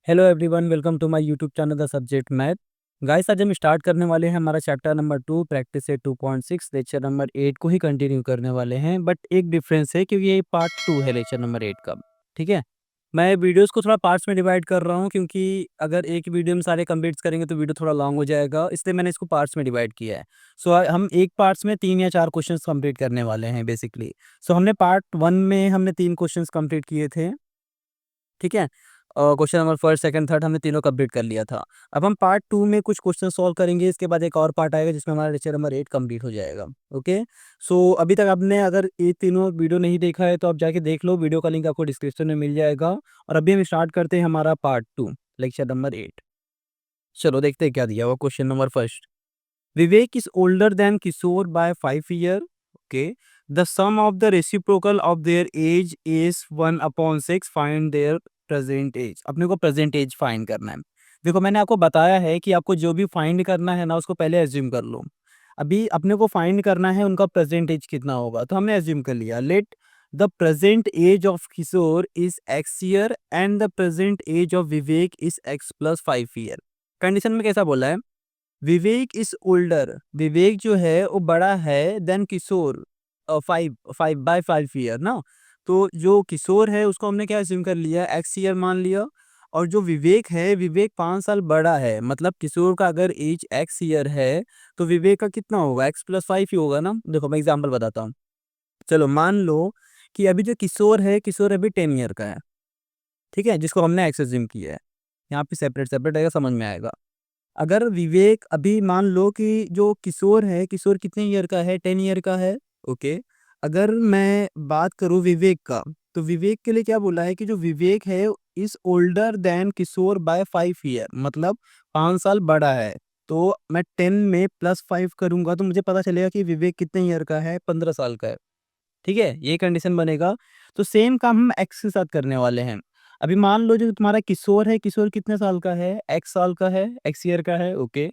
Hello everyone, welcome to my YouTube channel the subject math. Guys, आज हम start करने वाले हैं हमारा chapter number 2 practice set 2.6 lecture number 8 को ही कंटिन्यू करने वाले हैं। बट एक डिफरेंस है क्योंकि ये पार्ट 2 है लेक्चर नंबर 8 का। ठीक है, मैं वीडियोस को थोड़ा पार्ट्स में डिवाइड कर रहा हूँ क्योंकि अगर एक वीडियो में सारे कंप्लीट करेंगे तो वीडियो थोड़ा लॉन्ग हो जाएगा, इसलिए मैंने इसको पार्ट्स में डिवाइड किया है। सो हम एक पार्ट्स में 3 या 4 क्वेश्चंस कंप्लीट करने वाले हैं बेसिकली। सो हमने पार्ट 1 में हमने 3 क्वेश्चंस कंप्लीट किए थे। ठीक है, question number first second third हमने तीनों कंप्लीट कर लिया था। अब हम पार्ट 2 में कुछ क्वेश्चन सॉल्व करेंगे, इसके बाद एक और पार्ट आएगा जिसमें हमारा लेक्चर नंबर 8 कंप्लीट हो जाएगा। ओके, सो अभी तक आपने अगर ये तीनों वीडियो नहीं देखा है तो आप जाके देख लो, वीडियो का लिंक आपको डिस्क्रिप्शन में मिल जाएगा। और अभी हम स्टार्ट करते हैं हमारा पार्ट 2 लेक्चर नंबर 8। चलो देखते हैं क्या दिया हुआ। Question number first, Vivek is older than Kishore by 5 year. Okay, the sum of the reciprocal of their age is 1/6। Find their present age. अपने को प्रेजेंट एज फाइंड करना है। देखो, मैंने आपको बताया है कि आपको जो भी फाइंड करना है ना उसको पहले एज्यूम कर लो। अभी अपने को फाइंड करना है उनका प्रेजेंट एज कितना होगा, तो हमने एज्यूम कर लिया। Let the present age of Kishore is x year and the present age of Vivek is x+5 year. Condition में कैसा बोला है? विवेक इज ओल्डर, विवेक जो है वो बड़ा है देन किशोर 5/5 ईयर ना। तो जो किशोर है उसको हमने क्या assume कर लिया, x ईयर मान लिया। और जो विवेक है, विवेक 5 साल बड़ा है, मतलब किशोर का अगर एज x ईयर है तो विवेक का कितना होगा, x+5 ही होगा ना। देखो मैं एग्जाम्पल बताता हूँ। चलो मान लो कि अभी जो किशोर है, किशोर अभी 10 ईयर का है। ठीक है, जिसको हमने एक्स assume किया है। यहाँ पे सेपरेट सेपरेट आएगा, समझ में आएगा। अगर विवेक अभी मान लो कि जो किशोर है, किशोर कितने ईयर का है, 10 ईयर का है। ओके, अगर मैं बात करूं विवेक का, तो विवेक के लिए क्या बोला है कि जो विवेक है is older than Kishore by 5 year, मतलब 5 साल बड़ा है। तो मैं 10 में +5 करूंगा तो मुझे पता चलेगा कि विवेक कितने ईयर का है, 15 साल का है। ठीक है, ये कंडीशन बनेगा। तो सेम काम हम एक्स के साथ करने वाले हैं। अभी मान लो जो तुम्हारा किशोर है, किशोर कितने साल का है, एक्स साल का है, एक्स ईयर का है। ओके,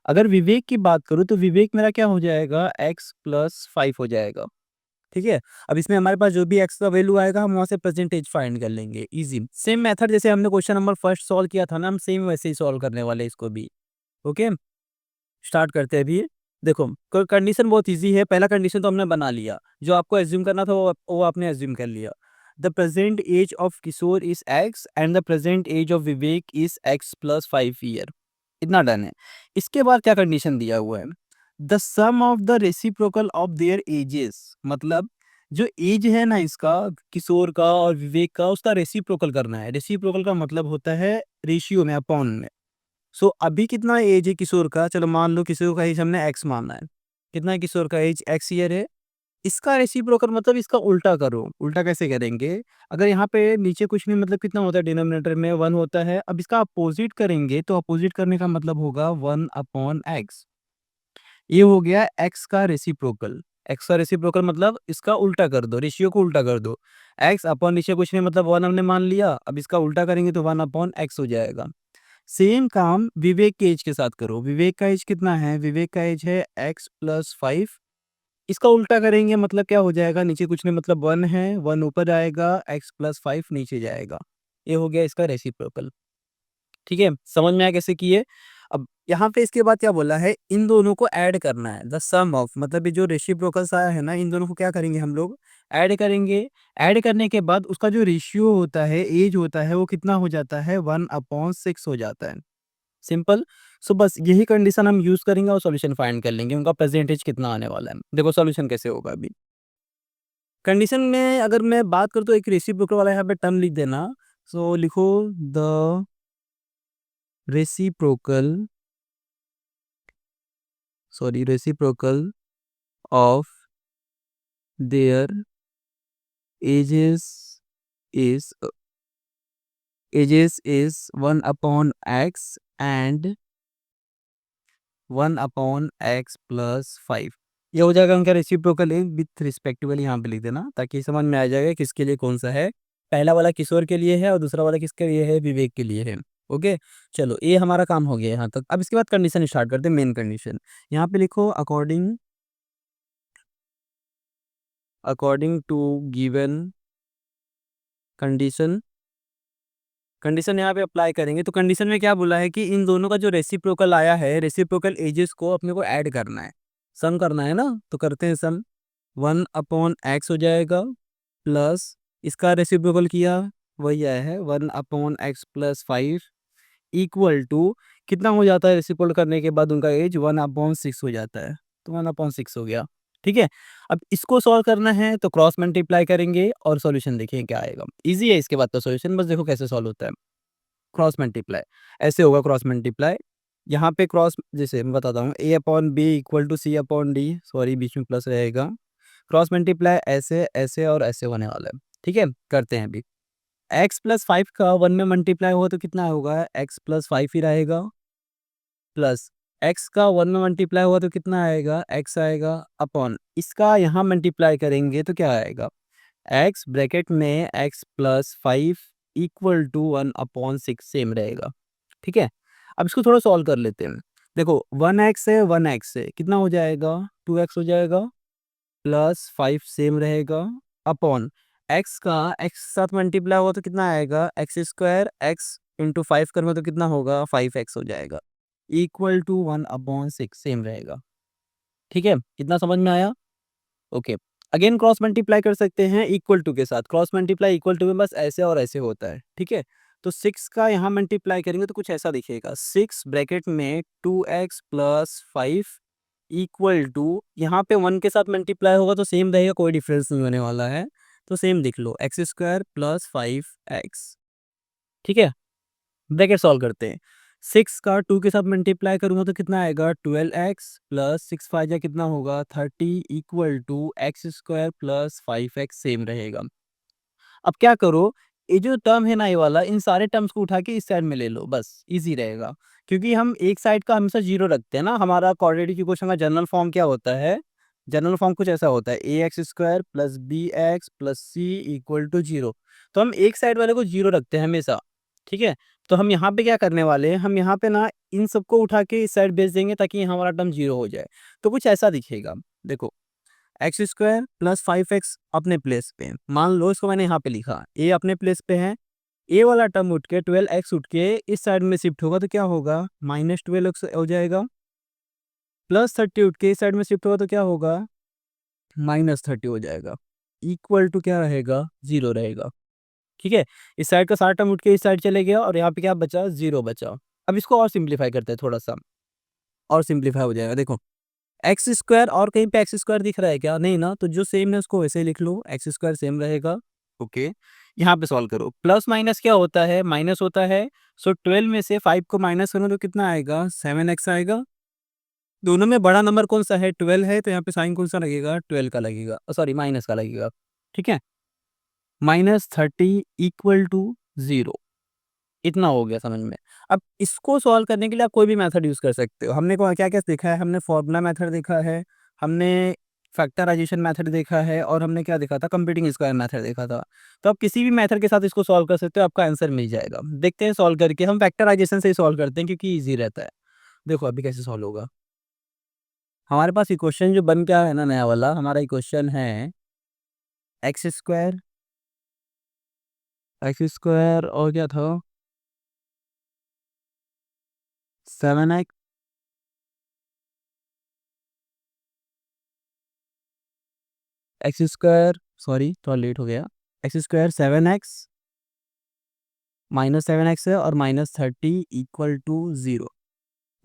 अगर विवेक की बात करूँ तो विवेक मेरा क्या हो जाएगा, x+5 हो जाएगा। ठीक है, अब इसमें हमारे पास जो भी एक्स का वैल्यू आएगा हम वहाँ से परसेंटेज फाइंड कर लेंगे। इजी सेम मेथड जैसे हमने क्वेश्चन नंबर फर्स्ट सॉल्व किया था ना, हम सेम वैसे ही सॉल्व करने वाले हैं इसको भी। ओके, स्टार्ट करते हैं अभी। देखो, कंडीशन बहुत इजी है। पहला कंडीशन तो हमने बना लिया, जो आपको एज्यूम करना था वो आपने एज्यूम कर लिया। The present age of Kishore is X and the present age of Vivek is x+5 year. इतना डन है। इसके बाद क्या कंडीशन दिया हुआ है, the sum of the reciprocal of their ages, मतलब जो एज है ना इसका, किशोर का और विवेक का, उसका रेसिप्रोकल करना है। रेसिप्रोकल का मतलब होता है रेशियो में, अपॉन में। सो अभी कितना एज है किशोर का, चलो मान लो किशोर का एज हमने एक्स माना है। कितना है किशोर का एज, एक्स ईयर है। इसका रेसिप्रोकल मतलब इसका उल्टा करो। उल्टा कैसे करेंगे, अगर यहाँ पे नीचे कुछ नहीं, मतलब कितना होता है डिनोमिनेटर में 1 होता है। अब इसका अपोजिट करेंगे तो अपोजिट करने का मतलब होगा 1/x। ये हो गया एक्स का रेसिप्रोकल। एक्स का रेसिप्रोकल मतलब इसका उल्टा कर दो, रेशियो को उल्टा कर दो। एक्स अपॉन नीचे कुछ नहीं, मतलब 1 हमने मान लिया। अब इसका उल्टा करेंगे तो 1/x हो जाएगा। सेम काम विवेक के एज के साथ करो। विवेक का एज कितना है, विवेक का एज है x+5। इसका उल्टा करेंगे मतलब क्या हो जाएगा, नीचे कुछ नहीं मतलब 1 है, 1 ऊपर आएगा, x+5 नीचे जाएगा। ये हो गया इसका रेसिप्रोकल। ठीक है, समझ में आया कैसे किए। अब यहाँ पे इसके बाद क्या बोला है, इन दोनों को ऐड करना है। द सम ऑफ, मतलब ये जो रेसिप्रोकल्स आया है ना, इन दोनों को क्या करेंगे हम लोग, ऐड करेंगे। ऐड करने के बाद उसका जो रेशियो होता है, एज होता है, वो कितना हो जाता है, 1/6 हो जाता है। सिंपल। सो बस यही कंडीशन हम यूज करेंगे और सॉल्यूशन फाइंड कर लेंगे, उनका परसेंटेज कितना आने वाला है। देखो सॉल्यूशन कैसे होगा अभी। कंडीशन में अगर मैं बात करूँ तो एक रेसिप्रोकल वाला यहाँ पे टर्म लिख देना। सो लिखो the reciprocal, sorry reciprocal of their ages is ages is 1/x and 1/x+5। ये हो जाएगा उनका रेसिप्रोकल है विथ रिस्पेक्टिवल, यहाँ पे लिख देना ताकि समझ में आ जाएगा किसके लिए कौन सा है। पहला वाला किशोर के लिए है और दूसरा वाला किसके लिए है, विवेक के लिए है। ओके, चलो ये हमारा काम हो गया यहाँ तक। अब इसके बाद कंडीशन स्टार्ट करते हैं, मेन कंडीशन। यहाँ पे लिखो according according to given condition condition यहाँ पे अप्लाई करेंगे तो कंडीशन में क्या बोला है कि इन दोनों का जो रेसिप्रोकल आया है, रेसिप्रोकल एजेस को अपने को ऐड करना है, सम करना है ना। तो करते हैं सम। 1/x हो जाएगा प्लस इसका रेसिप्रोकल किया, वही आया है 1/x प्लस 5 इक्वल टू कितना हो जाता है रेसिप्रोकल करने के बाद उनका एज 1/6 हो जाता है। तो 1/6 हो गया। ठीक है, अब इसको सॉल्व करना है तो क्रॉस मल्टीप्लाई करेंगे और सॉल्यूशन देखिए क्या आएगा। इजी है इसके बाद तो सॉल्यूशन, बस देखो कैसे सॉल्व होता है। क्रॉस मल्टीप्लाई ऐसे होगा, क्रॉस मल्टीप्लाई यहाँ पे क्रॉस, जैसे मैं बताता हूँ a/b equal to c/d, sorry बीच में प्लस रहेगा। क्रॉस मल्टीप्लाई ऐसे ऐसे और ऐसे होने वाला है। ठीक है, करते हैं अभी। x प्लस 5 का 1 में मल्टीप्लाई हुआ तो कितना होगा, x प्लस 5 ही रहेगा, प्लस x का 1 में मल्टीप्लाई हुआ तो कितना आएगा, x आएगा, अपॉन इसका यहाँ मल्टीप्लाई करेंगे तो क्या आएगा, x ब्रैकेट में x plus 5 equal to 1/6 same रहेगा। ठीक है, अब इसको थोड़ा सॉल्व कर लेते हैं। देखो 1x है, 1x से कितना हो जाएगा, 2x हो जाएगा, प्लस 5 सेम रहेगा, अपॉन x का x के साथ मल्टीप्लाई हुआ तो कितना आएगा, एक्स स्क्वायर, x इंटू 5 करेंगे तो कितना होगा, 5x हो जाएगा, इक्वल टू 1/6 सेम रहेगा। ठीक है, कितना समझ में आया। ओके, अगेन क्रॉस मल्टीप्लाई कर सकते हैं इक्वल टू के साथ। क्रॉस मल्टीप्लाई इक्वल टू में बस ऐसे और ऐसे होता है। ठीक है, तो 6 का यहाँ मल्टीप्लाई करेंगे तो कुछ ऐसा दिखेगा, 6 ब्रैकेट में 2x प्लस 5 इक्वल टू यहाँ पे 1 के साथ मल्टीप्लाई होगा तो सेम रहेगा, कोई डिफरेंस नहीं होने वाला है, तो सेम लिख लो, एक्स स्क्वायर प्लस 5x। ठीक है, ब्रैकेट सॉल्व करते हैं। 6 का 2 के साथ मल्टीप्लाई करूंगा तो कितना आएगा, 12x प्लस 6 5 या कितना होगा 30 equal to X square plus 5x same रहेगा। अब क्या करो, ये जो टर्म है ना ये वाला, इन सारे टर्म्स को उठा के इस साइड में ले लो, बस इजी रहेगा। क्योंकि हम एक साइड का हमेशा जीरो रखते हैं ना, हमारा क्वाड्रेटिक इक्वेशन का जनरल फॉर्म क्या होता है, जनरल फॉर्म कुछ ऐसा होता है, ax square plus bx plus C equal to zero. तो हम एक साइड वाले को जीरो रखते हैं हमेशा। ठीक है, तो हम यहाँ पे क्या करने वाले हैं, हम यहाँ पे ना इन सबको उठा के इस साइड भेज देंगे ताकि हमारा टर्म जीरो हो जाए। तो कुछ ऐसा दिखेगा, देखो एक्स स्क्वायर प्लस 5x अपने प्लेस पे, मान लो इसको मैंने यहाँ पे लिखा, ए अपने प्लेस पे है, ए वाला टर्म उठ के 12x उठ के इस साइड में शिफ्ट होगा तो क्या होगा, -12x हो जाएगा, प्लस 30 उठ के इस साइड में शिफ्ट होगा तो क्या होगा, -30 हो जाएगा, इक्वल टू क्या रहेगा, जीरो रहेगा। ठीक है, इस साइड का सारा टर्म उठ के इस साइड चले गया और यहाँ पे क्या बचा, जीरो बचा। अब इसको और सिंप्लीफाई करते हैं थोड़ा सा, और सिंप्लीफाई हो जाएगा। देखो एक्स स्क्वायर, और कहीं पे एक्स स्क्वायर दिख रहा है क्या, नहीं ना, तो जो सेम है उसको वैसे ही लिख लो, एक्स स्क्वायर सेम रहेगा। ओके, यहाँ पे सॉल्व करो, प्लस माइनस क्या होता है, माइनस होता है। सो 12 में से 5 को माइनस करो तो कितना आएगा, 7x आएगा। दोनों में बड़ा नंबर कौन सा है, 12 है, तो यहाँ पे साइन कौन सा लगेगा, 12 का लगेगा, सॉरी माइनस का लगेगा। ठीक है, -30 इक्वल टू जीरो, इतना हो गया समझ में। अब इसको सॉल्व करने के लिए आप कोई भी मेथड यूज़ कर सकते हो। हमने क्या क्या देखा है, हमने फॉर्मूला मेथड देखा है, हमने फैक्टराइजेशन मेथड देखा है, और हमने क्या देखा था, कंप्यूटिंग स्क्वायर मेथड देखा था। तो आप किसी भी मेथड के साथ इसको सॉल्व कर सकते हो, आपका आंसर मिल जाएगा। देखते हैं सॉल्व करके, हम फैक्टराइजेशन से ही सॉल्व करते हैं क्योंकि ईजी रहता है। देखो अभी कैसे सॉल्व होगा, हमारे पास इक्वेशन जो बन गया है ना नया वाला, हमारा इक्वेशन है एक्स स्क्वायर और क्या था, 7x एक्स स्क्वायर, सॉरी थोड़ा लेट हो गया, एक्स स्क्वायर 7x -7x है और -30 इक्वल टू जीरो।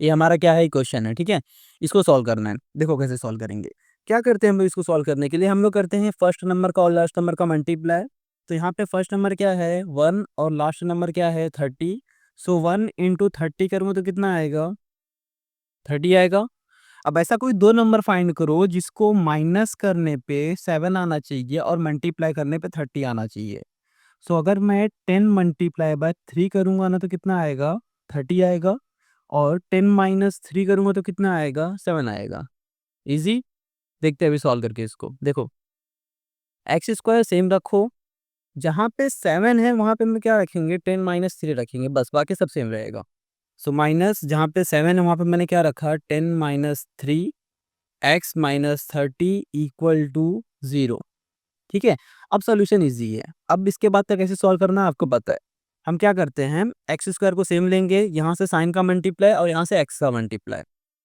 ये हमारा क्या है, क्वेश्चन है। ठीक है, इसको सॉल्व करना है। देखो कैसे सॉल्व करेंगे, क्या करते हैं हम लोग इसको सॉल्व करने के लिए, हम लोग करते हैं फर्स्ट नंबर का और लास्ट नंबर का मल्टीप्लाई। तो यहाँ पे फर्स्ट नंबर क्या है 1 और लास्ट नंबर क्या है 30। सो 1 इंटू 30 करूँ तो कितना आएगा, 30 आएगा। अब ऐसा कोई दो नंबर फाइंड करो जिसको माइनस करने पे 7 आना चाहिए और मल्टीप्लाई करने पे 30 आना चाहिए। सो अगर मैं 10 मल्टीप्लाई बाय 3 करूंगा ना तो कितना आएगा, 30 आएगा, और 10 माइनस 3 करूंगा तो कितना आएगा, 7 आएगा। इजी, देखते हैं अभी सॉल्व करके इसको। देखो एक्स स्क्वायर सेम रखो, जहाँ पे 7 है वहाँ पे हम क्या रखेंगे, 10 माइनस 3 रखेंगे, बस बाकी सब सेम रहेगा। सो माइनस जहाँ पे 7 है वहाँ पे मैंने क्या रखा, 10 minus 3 X minus 30 equal to zero. ठीक है, अब सॉल्यूशन इजी है। अब इसके बाद तक कैसे सॉल्व करना है आपको पता है। हम क्या करते हैं, एक्स स्क्वायर को सेम लेंगे, यहाँ से साइन का मल्टीप्लाई और यहाँ से एक्स का multiply.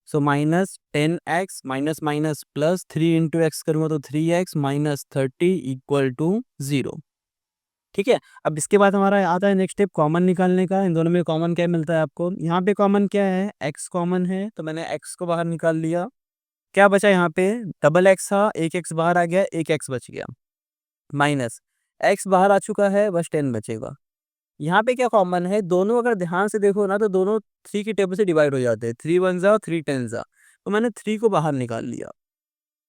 So minus 10x minus minus plus 3 into x करूँगा तो 3x माइनस 30 इक्वल टू 0। ठीक है, अब इसके बाद हमारा आता है नेक्स्ट स्टेप कॉमन निकालने का। इन दोनों में कॉमन क्या मिलता है आपको, यहाँ पे कॉमन क्या है, x कॉमन है, तो मैंने x को बाहर निकाल लिया। क्या बचा यहाँ पे, डबल एक्स था, एक एक्स बाहर आ गया, एक एक्स बच गया, माइनस एक्स बाहर आ चुका है, बस 10 बचेगा। यहाँ पे क्या कॉमन है, दोनों अगर ध्यान से देखो ना तो दोनों 3 की टेबल से डिवाइड हो जाते हैं, 3 वन जा 3 टेन जा, तो मैंने 3 को बाहर निकाल लिया।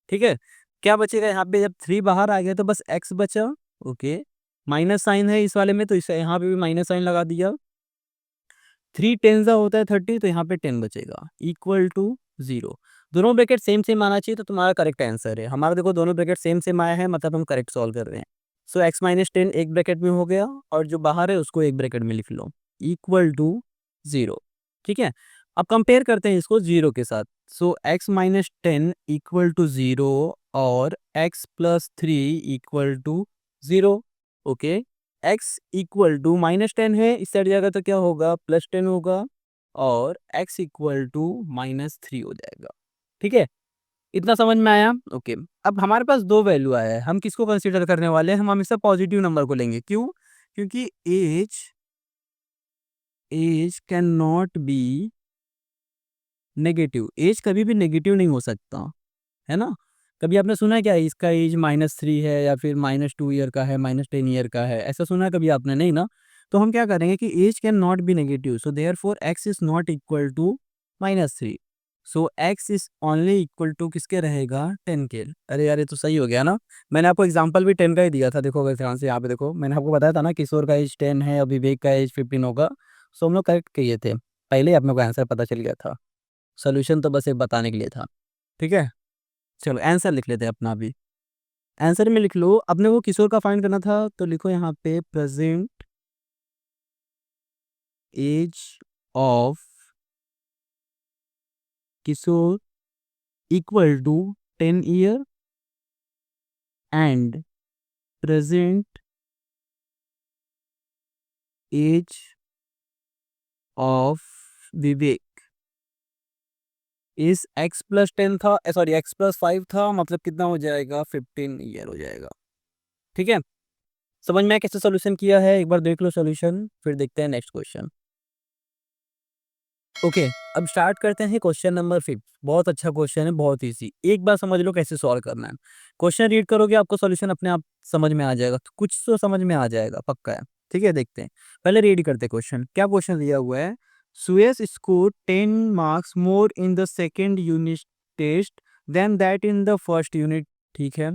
ठीक है, क्या बचेगा यहाँ पे, जब 3 बाहर आ गया तो बस x बचा। ओके, माइनस साइन है इस वाले में तो इस यहाँ पे भी माइनस साइन लगा दिया। 3 टेन जा होता है 30, तो यहाँ पे 10 बचेगा इक्वल टू 0। दोनों ब्रैकेट सेम सेम आना चाहिए तो तुम्हारा करेक्ट आंसर है। हमारा देखो दोनों ब्रैकेट सेम सेम आया है, मतलब हम करेक्ट सॉल्व कर रहे हैं। सो x माइनस 10 एक ब्रैकेट में हो गया और जो बाहर है उसको एक ब्रैकेट में लिख लो, इक्वल टू 0। ठीक है, अब कंपेयर करते हैं इसको 0 के साथ। So x minus 10 equal to 0 और x plus 3 equal to 0। Okay, x equal to minus 10 है, इस साइड जाएगा तो क्या होगा, प्लस 10 होगा, और x इक्वल टू माइनस 3 हो जाएगा। ठीक है, इतना समझ में आया। ओके, अब हमारे पास दो वैल्यू आया है, हम किसको कंसीडर करने वाले हैं, हम हमेशा पॉजिटिव नंबर को लेंगे। क्यों, क्योंकि age can not be negative, age कभी भी नेगेटिव नहीं हो सकता, है ना। कभी आपने सुना है क्या इसका एज -3 है या फिर -2 ईयर का है, -10 ईयर का है, ऐसा सुना है कभी आपने, नहीं ना। तो हम क्या करेंगे कि age can not be negative, so therefore X is not equal to -3। So X is only equal to किसके रहेगा, 10 के। अरे यार ये तो सही हो गया ना, मैंने आपको एग्जांपल भी 10 का ही दिया था। देखो अगर ध्यान से यहाँ पे देखो, मैंने आपको बताया था ना किशोर का एज 10 है और विवेक का एज 15 होगा। सो हम लोग करेक्ट किए थे, पहले ही अपने को आंसर पता चल गया था, सोल्यूशन तो बस एक बताने के लिए था। ठीक है, चलो आंसर लिख लेते हैं अपना भी। आंसर में लिख लो, अपने को किशोर का फाइंड करना था तो लिखो यहाँ पे present age of Kishore equal to 10 year and present age of Vivek is x plus 10 था, सॉरी x प्लस 5 था, मतलब कितना हो जाएगा, 15 ईयर हो जाएगा। ठीक है, समझ में कैसे सोल्यूशन किया है, एक बार देख लो सोल्यूशन, फिर देखते हैं नेक्स्ट क्वेश्चन। ओके, अब स्टार्ट करते हैं क्वेश्चन नंबर 5। बहुत अच्छा क्वेश्चन है, बहुत इजी, एक बार समझ लो कैसे सॉल्व करना है। क्वेश्चन रीड करोगे आपको सॉल्यूशन अपने आप समझ में आ जाएगा, तो कुछ तो समझ में आ जाएगा पक्का है। ठीक है, देखते हैं, पहले रीड करते हैं क्वेश्चन। क्या क्वेश्चन दिया हुआ है, Suyash score 10 marks more in the second unit test then that in the first unit. ठीक है,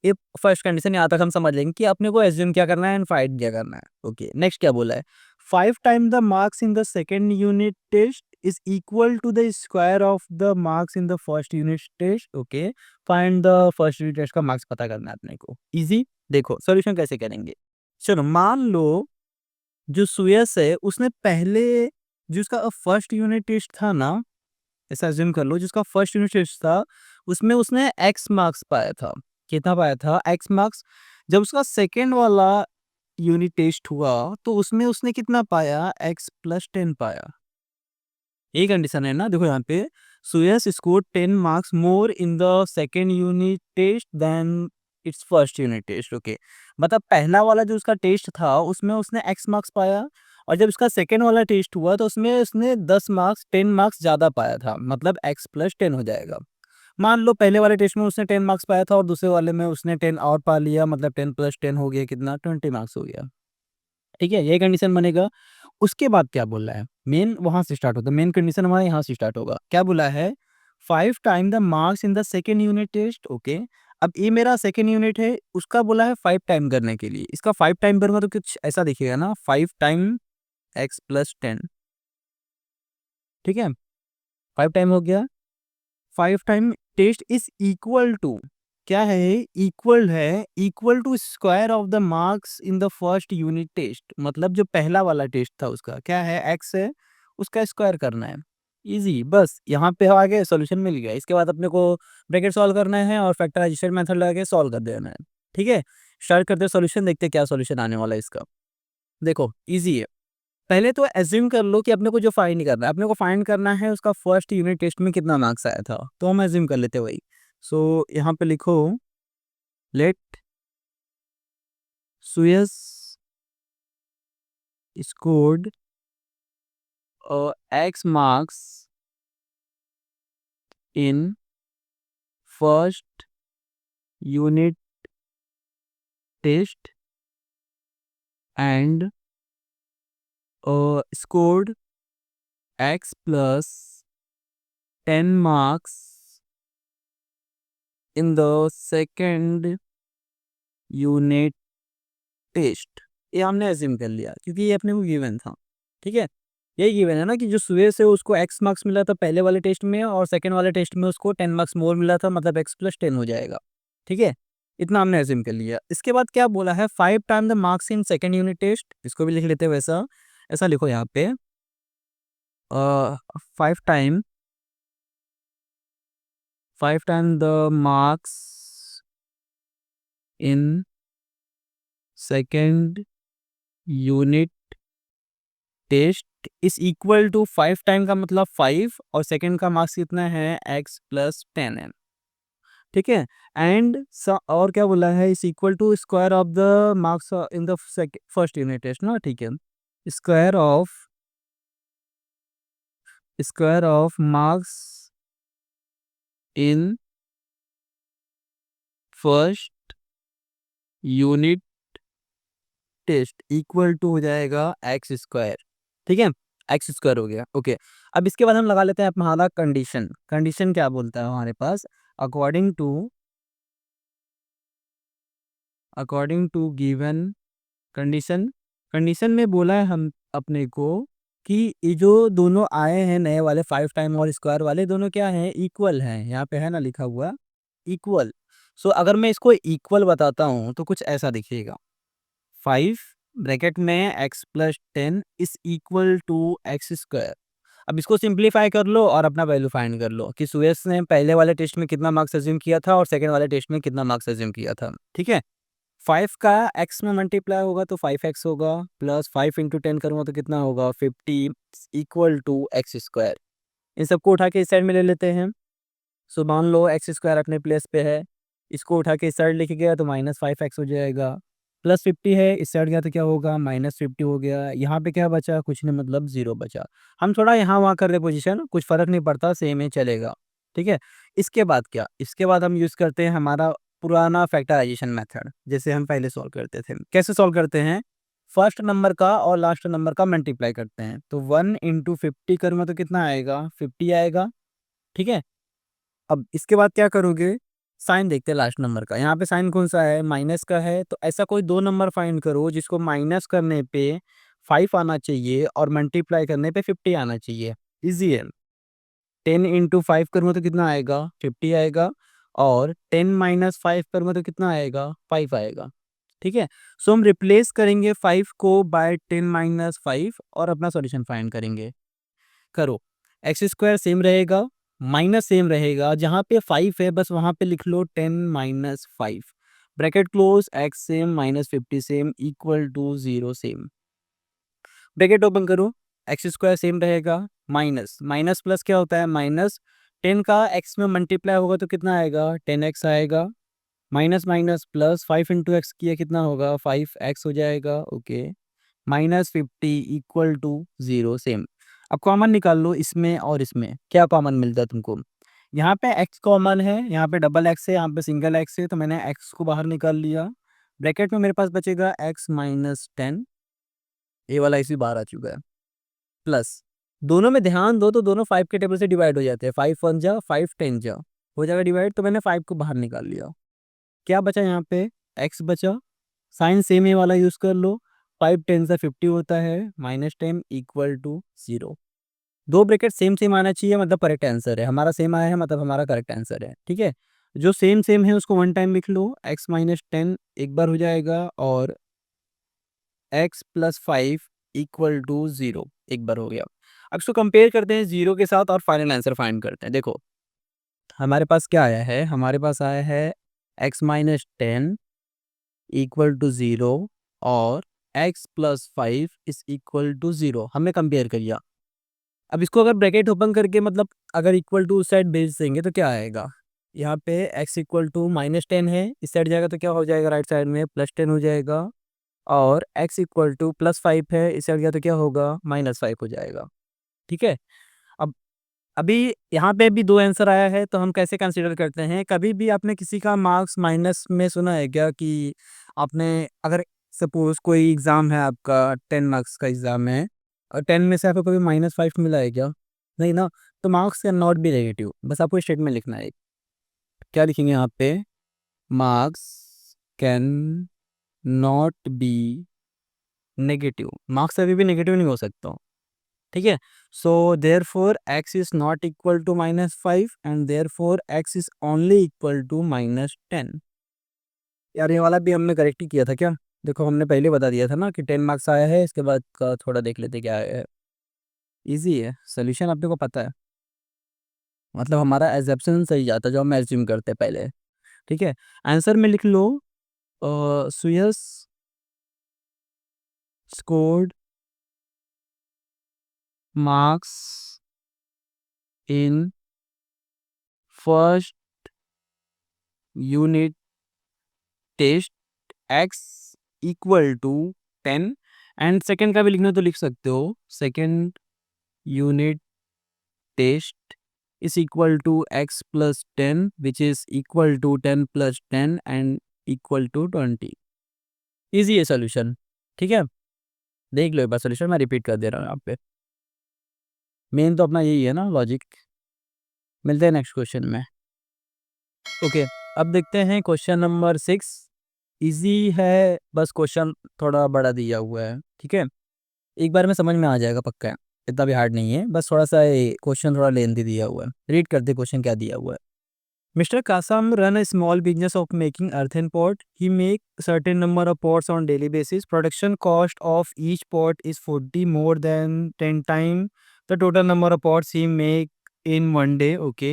ये फर्स्ट कंडीशन यहाँ तक हम समझ लेंगे कि अपने को एज्यूम क्या करना है एंड फाइंड क्या करना है। ओके, नेक्स्ट क्या बोला है, 5 time the marks in the second unit test is equal to the square of the marks in the first unit test. Okay, find the first unit test का marks पता करना है अपने को, इजी। देखो सोल्यूशन कैसे करेंगे, चलो मान लो जो सुयस है उसने पहले जो उसका फर्स्ट यूनिट टेस्ट था ना, ऐसा अज्यूम कर लो जिसका फर्स्ट यूनिट टेस्ट था उसमें उसने एक्स मार्क्स पाया था। कितना पाया था, एक्स मार्क्स। जब उसका सेकेंड वाला यूनिट टेस्ट हुआ तो उसमें उसने कितना पाया, एक्स प्लस 10 पाया। ये कंडीशन है ना, देखो यहाँ पे Suyash score 10 marks more in the second unit test then it's first unit test. Okay, मतलब पहला वाला जो उसका टेस्ट था उसमें उसने एक्स मार्क्स पाया, और जब इसका सेकेंड वाला टेस्ट हुआ तो उसमें उसने 10 मार्क्स 10 मार्क्स ज़्यादा पाया था, मतलब एक्स प्लस 10 हो जाएगा। मान लो पहले वाले टेस्ट में उसने 10 मार्क्स पाया था और दूसरे वाले में उसने 10 और पा लिया, मतलब 10 प्लस 10 हो गया कितना, 20 मार्क्स हो गया। ठीक है, ये कंडीशन बनेगा। उसके बाद क्या बोला है, मेन वहां से स्टार्ट होता है, मेन कंडीशन हमारा यहाँ से स्टार्ट होगा। क्या बोला है, 5 time the marks in the second unit test. Okay, अब ये मेरा सेकेंड यूनिट है, उसका बोला है 5 टाइम करने के लिए। इसका 5 टाइम करूंगा तो कुछ ऐसा दिखेगा ना, 5 टाइम एक्स प्लस 10। ठीक है, 5 टाइम हो गया, 5 time test is equal to, क्या है, इक्वल है, equal to square of the marks in the first unit test. मतलब जो पहला वाला टेस्ट था उसका क्या है, एक्स है, उसका स्क्वायर करना है। इजी, बस यहाँ पे आगे सॉल्यूशन मिल गया। इसके बाद अपने को ब्रैकेट सॉल्व करना है और फैक्टराइजेशन मेथड लगा के सॉल्व कर देना है। ठीक है, स्टार्ट करते हैं सॉल्यूशन, देखते हैं क्या सॉल्यूशन आने वाला है इसका। देखो इजी है। पहले तो एज्यूम कर लो कि अपने को जो फाइंड करना है, अपने को फाइंड करना है उसका फर्स्ट यूनिट टेस्ट में कितना मार्क्स आया था, तो हम एज्यूम कर लेते हैं वही। सो यहाँ पे लिखो let Suyash scored X marks in first unit test and scored x plus 10 marks in the second unit test. ये हमने एज्यूम कर लिया क्योंकि ये अपने को गिवन था। ठीक है, यही गिवन है ना कि जो सुबह से उसको x मार्क्स मिला था पहले वाले टेस्ट में और सेकंड वाले टेस्ट में उसको 10 मार्क्स मोर मिला था, मतलब x प्लस 10 हो जाएगा। ठीक है, इतना हमने एज्यूम कर लिया। इसके बाद क्या बोला है, 5 time the marks in second unit test. इसको भी लिख लेते हैं वैसा, ऐसा लिखो यहाँ पे 5 time 5 times the marks in second unit test is equal to 5 time का मतलब 5 और सेकंड का मार्क्स कितना है x प्लस 10 है। ठीक है, एंड और क्या बोला है, is equal to square of the marks in the first unit test ना। ठीक है, square of marks in first unit test equal to हो जाएगा एक्स स्क्वायर। ठीक है, एक्स स्क्वायर हो गया। ओके, अब इसके बाद हम लगा लेते हैं हमारा कंडीशन। कंडीशन क्या बोलता है हमारे पास, according to given condition. Condition में बोला है हम अपने को कि ये जो दोनों आए हैं नए वाले 5 टाइम और स्क्वायर वाले, दोनों क्या है, इक्वल हैं। यहाँ पे है ना लिखा हुआ इक्वल। सो अगर मैं इसको इक्वल बताता हूँ तो कुछ ऐसा दिखेगा, 5 ब्रैकेट में X plus 10 is equal to X square. अब इसको सिंप्लीफाई कर लो और अपना वैल्यू फाइंड कर लो कि सुयस ने पहले वाले टेस्ट में कितना मार्क्स अज्यूम किया था और सेकंड वाले टेस्ट में कितना मार्क्स अज्यूम किया था। ठीक है, 5 का x में मल्टीप्लाई होगा तो 5x होगा, प्लस 5 इंटू 10 करूँगा तो कितना होगा 50 इक्वल टू एक्स स्क्वायर। इन सबको उठा के इस साइड में ले लेते हैं। सो मान लो एक्स स्क्वायर अपने प्लेस पे है, इसको उठा के इस साइड लेके गया तो -5x हो जाएगा। प्लस 50 है, इस साइड गया तो क्या होगा -50 हो गया। यहाँ पे क्या बचा, कुछ नहीं, मतलब 0 बचा। हम थोड़ा यहाँ वहाँ कर रहे पोजीशन, कुछ फर्क नहीं पड़ता, सेम ही चलेगा। ठीक है, इसके बाद क्या, इसके बाद हम यूज़ करते हैं हमारा पुराना फैक्टराइजेशन मेथड, जैसे हम पहले सॉल्व करते थे। कैसे सॉल्व करते हैं, फर्स्ट नंबर का और लास्ट नंबर का मल्टीप्लाई करते हैं। तो 1 इंटू 50 करूँगा तो कितना आएगा, 50 आएगा। ठीक है, अब इसके बाद क्या करोगे, साइन देखते हैं लास्ट नंबर का। यहाँ पे साइन कौन सा है, माइनस का है। तो ऐसा कोई दो नंबर फाइंड करो जिसको माइनस करने पे 5 आना चाहिए और मल्टीप्लाई करने पे 50 आना चाहिए। इजी है। 10 इंटू 5 करूँगा तो कितना आएगा, 50 आएगा। और 10 माइनस 5 करूँगा तो कितना आएगा, 5 आएगा। ठीक है, सो हम रिप्लेस करेंगे 5 को बाय 10 माइनस 5 और अपना सॉल्यूशन फाइंड करेंगे। करो, एक्स स्क्वायर सेम रहेगा, माइनस सेम रहेगा, जहाँ पे 5 है बस वहाँ पे लिख लो 10 minus 5, bracket close, X same -50 same equal to 0 same. Bracket open करो, एक्स स्क्वायर सेम रहेगा, माइनस माइनस प्लस क्या होता है, माइनस 10 का एक्स में मल्टीप्लाई होगा तो कितना आएगा, 10x आएगा। Minus minus plus 5 into X किया कितना होगा, 5x हो जाएगा। Okay, -50 equal to 0 same. अब कॉमन निकाल लो, इसमें और इसमें क्या कॉमन मिलता है तुमको, यहाँ पे x कॉमन है, यहाँ पे डबल x है, यहाँ पे सिंगल x है, तो मैंने x को बाहर निकाल लिया। ब्रैकेट में मेरे पास बचेगा x माइनस 10, ये वाला इसी बाहर आ चुका है, प्लस दोनों में ध्यान दो तो दोनों 5 के टेबल से डिवाइड हो जाते हैं, 5 1 जा 5 10 जा, हो जाएगा डिवाइड। तो मैंने 5 को बाहर निकाल लिया, क्या बचा यहाँ पे, x बचा। साइन सेम ए वाला यूज कर लो, 5 10 से 50 होता है, -10 इक्वल टू 0। दो ब्रैकेट सेम सेम आना चाहिए, मतलब करेक्ट आंसर है हमारा, सेम आया है मतलब हमारा करेक्ट आंसर है। ठीक है, जो सेम सेम है उसको वन टाइम लिख लो, x माइनस 10 एक बार हो जाएगा और x प्लस 5 इक्वल टू 0 एक बार हो गया। अब इसको कंपेयर करते हैं 0 के साथ और फाइनल आंसर फाइंड करते हैं। देखो हमारे पास क्या आया है, हमारे पास आया है x माइनस 10 इक्वल टू 0 और x plus 5 is equal to 0, हमने कंपेयर किया। अब इसको अगर ब्रैकेट ओपन करके मतलब अगर इक्वल टू उस साइड भेज देंगे तो क्या आएगा, यहाँ पे x इक्वल टू -10 है, इस साइड जाएगा तो क्या हो जाएगा, राइट साइड में +10 हो जाएगा। और x इक्वल टू +5 है, इस साइड गया तो क्या होगा, -5 हो जाएगा। ठीक है। अब अभी यहाँ पे भी दो आंसर आया है, तो हम कैसे कंसीडर करते हैं, कभी भी आपने किसी का मार्क्स माइनस में सुना है क्या, कि आपने अगर सपोज कोई एग्ज़ाम है आपका 10 मार्क्स का एग्ज़ाम है और 10 में से आपको कभी -5 मिला है क्या, नहीं ना। तो marks can not be negative, बस आपको स्टेटमेंट लिखना है। क्या लिखेंगे यहाँ पे, marks can not be negative, marks कभी भी नेगेटिव नहीं हो सकता। ठीक है। So therefore X is not equal to -5 and therefore X is only equal to -10। यार ये वाला भी हमने करेक्ट ही किया था क्या, देखो हमने पहले बता दिया था ना कि 10 मार्क्स आया है, इसके बाद का थोड़ा देख लेते क्या है। इजी है सोल्यूशन, अपने को पता है, मतलब हमारा एजप्शन सही जाता है जो हम एज्यूम करते हैं पहले। ठीक है। आंसर में लिख लो, Suyash scored marks in first unit test x equal to 10, and second का भी लिखना तो लिख सकते हो, second unit test is equal to x plus 10 which is equal to 10 plus 10 and equal to 20। Easy है सोल्यूशन। ठीक है, देख लो एक बार सोल्यूशन, मैं रिपीट कर दे रहा हूँ यहाँ पे, मेन तो अपना यही है ना लॉजिक। मिलते हैं नेक्स्ट क्वेश्चन में। ओके, अब देखते हैं क्वेश्चन नंबर 6। इजी है, बस क्वेश्चन थोड़ा बड़ा दिया हुआ है। ठीक है, एक बार में समझ में आ जाएगा पक्का है, इतना भी हार्ड नहीं है, बस थोड़ा सा क्वेश्चन थोड़ा लेंथी दिया हुआ है। रीड करते क्वेश्चन क्या दिया हुआ है। Mr. Kasam run a small business of making earthen pot. He make certain number of pots on daily basis. Production cost of each pot is 40 more than 10 times the total number of pots he make in one day. Okay.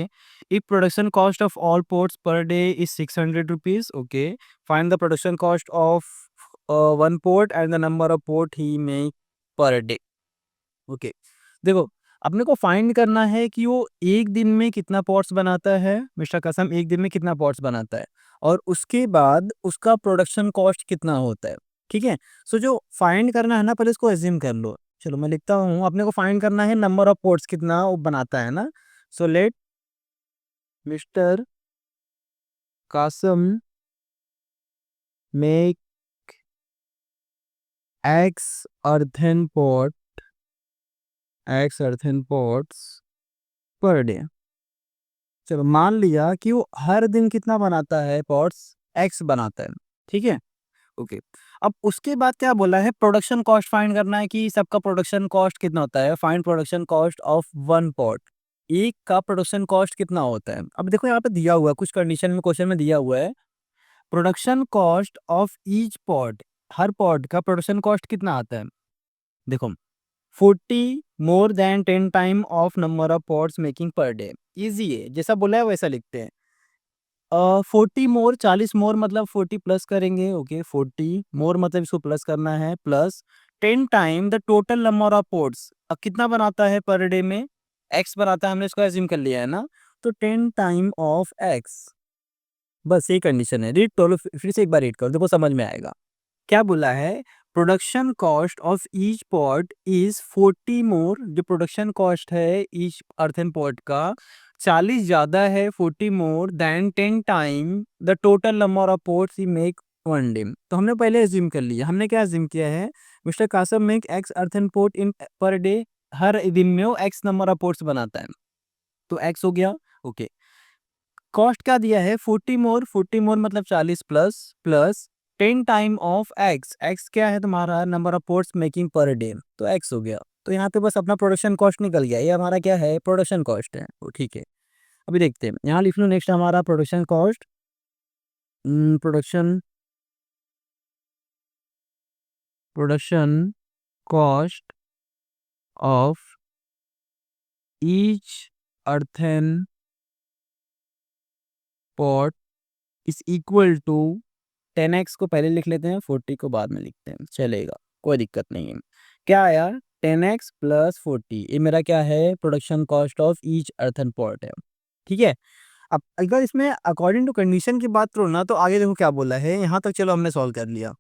If production cost of all pots per day is 600 rupees. Okay. Find the production cost of one pot and the number of pot he make per day. Okay. देखो, अपने को find करना है कि वो एक दिन में कितना पॉट्स बनाता है, मिस्टर कसम एक दिन में कितना पॉट्स बनाता है, और उसके बाद उसका प्रोडक्शन कॉस्ट कितना होता है। ठीक है। सो जो फाइंड करना है ना, पहले इसको एज्यूम कर लो। चलो मैं लिखता हूँ, अपने को फाइंड करना है नंबर ऑफ पॉट्स कितना वो बनाता है ना। So let mister Kasam make X earthen pot, X earthen pots per day. चलो मान लिया कि वो हर दिन कितना बनाता है पॉट्स, एक्स बनाता है। ठीक है। ओके। अब उसके बाद क्या बोला है, प्रोडक्शन कॉस्ट फाइंड करना है कि सबका प्रोडक्शन कॉस्ट कितना होता है। Find production cost of one pot, एक का प्रोडक्शन कॉस्ट कितना होता है। अब देखो यहाँ पे दिया हुआ है, कुछ कंडीशन में क्वेश्चन में दिया हुआ है, production cost of each pot, her pot का प्रोडक्शन कॉस्ट कितना आता है। देखो 40 more than 10 time of number of pots making per day. Easy है, जैसा बोला है वैसा लिखते हैं। 40 मोर, 40 मोर मतलब 40 प्लस करेंगे। ओके, 40 मोर मतलब इसको प्लस करना है, plus 10 time the total number of ports. अब कितना बनाता है पर डे में, एक्स बनाता है, हमने इसको एज्यूम कर लिया है ना, तो 10 टाइम ऑफ एक्स। बस ये कंडीशन है। रीड तो फिर से एक बार रीड करो, देखो समझ में आएगा। क्या बोला है, production cost of each pot is 40 मोर, जो प्रोडक्शन कॉस्ट है ईच अर्थन पॉट का 40 ज्यादा है, 40 more than 10 time the total number of pots he make one day. तो हमने पहले एज्यूम कर लिया, हमने क्या एज्यूम किया है, mister Kasam make X earthen pot in per day, हर दिन में वो एक्स नंबर ऑफ पॉट्स बनाता है, तो एक्स हो गया। ओके, कॉस्ट क्या दिया है, 40 मोर, 40 मोर मतलब 40 plus, plus 10 time of x, x क्या है तुम्हारा, नंबर ऑफ पोर्ट्स मेकिंग पर डे, तो एक्स हो गया। तो यहाँ पे बस अपना प्रोडक्शन कॉस्ट निकल गया, ये हमारा क्या है, प्रोडक्शन कॉस्ट है। वो ठीक है, अभी देखते हैं, यहाँ लिख लो नेक्स्ट हमारा production cost. Production production cost of each earthen pot is equal to 10x को पहले लिख लेते हैं, 40 को बाद में लिखते हैं, चलेगा। कोई दिक्कत नहीं है। क्या आया? 10x प्लस 40, ये मेरा क्या है? Production cost of each earthen pot है। ठीक है। अब अगर इसमें अकॉर्डिंग टू कंडीशन की बात करो ना, तो आगे देखो क्या बोला है, यहाँ तक चलो हमने सॉल्व कर लिया।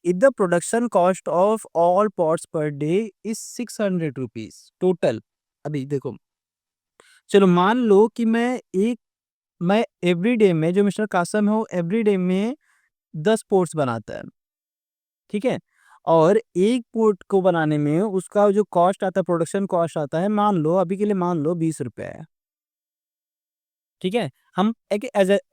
If the production cost of all pots per day is 600 rupees total. अभी देखो, चलो मान लो कि मैं एवरी डे में, जो मिस्टर कासम है वो एवरी डे में 10 पोर्ट्स बनाता है। ठीक है। और एक पोर्ट को बनाने में उसका जो कॉस्ट आता है, प्रोडक्शन कॉस्ट आता है, मान लो अभी के लिए मान लो 20 रुपए है। ठीक है। हम एक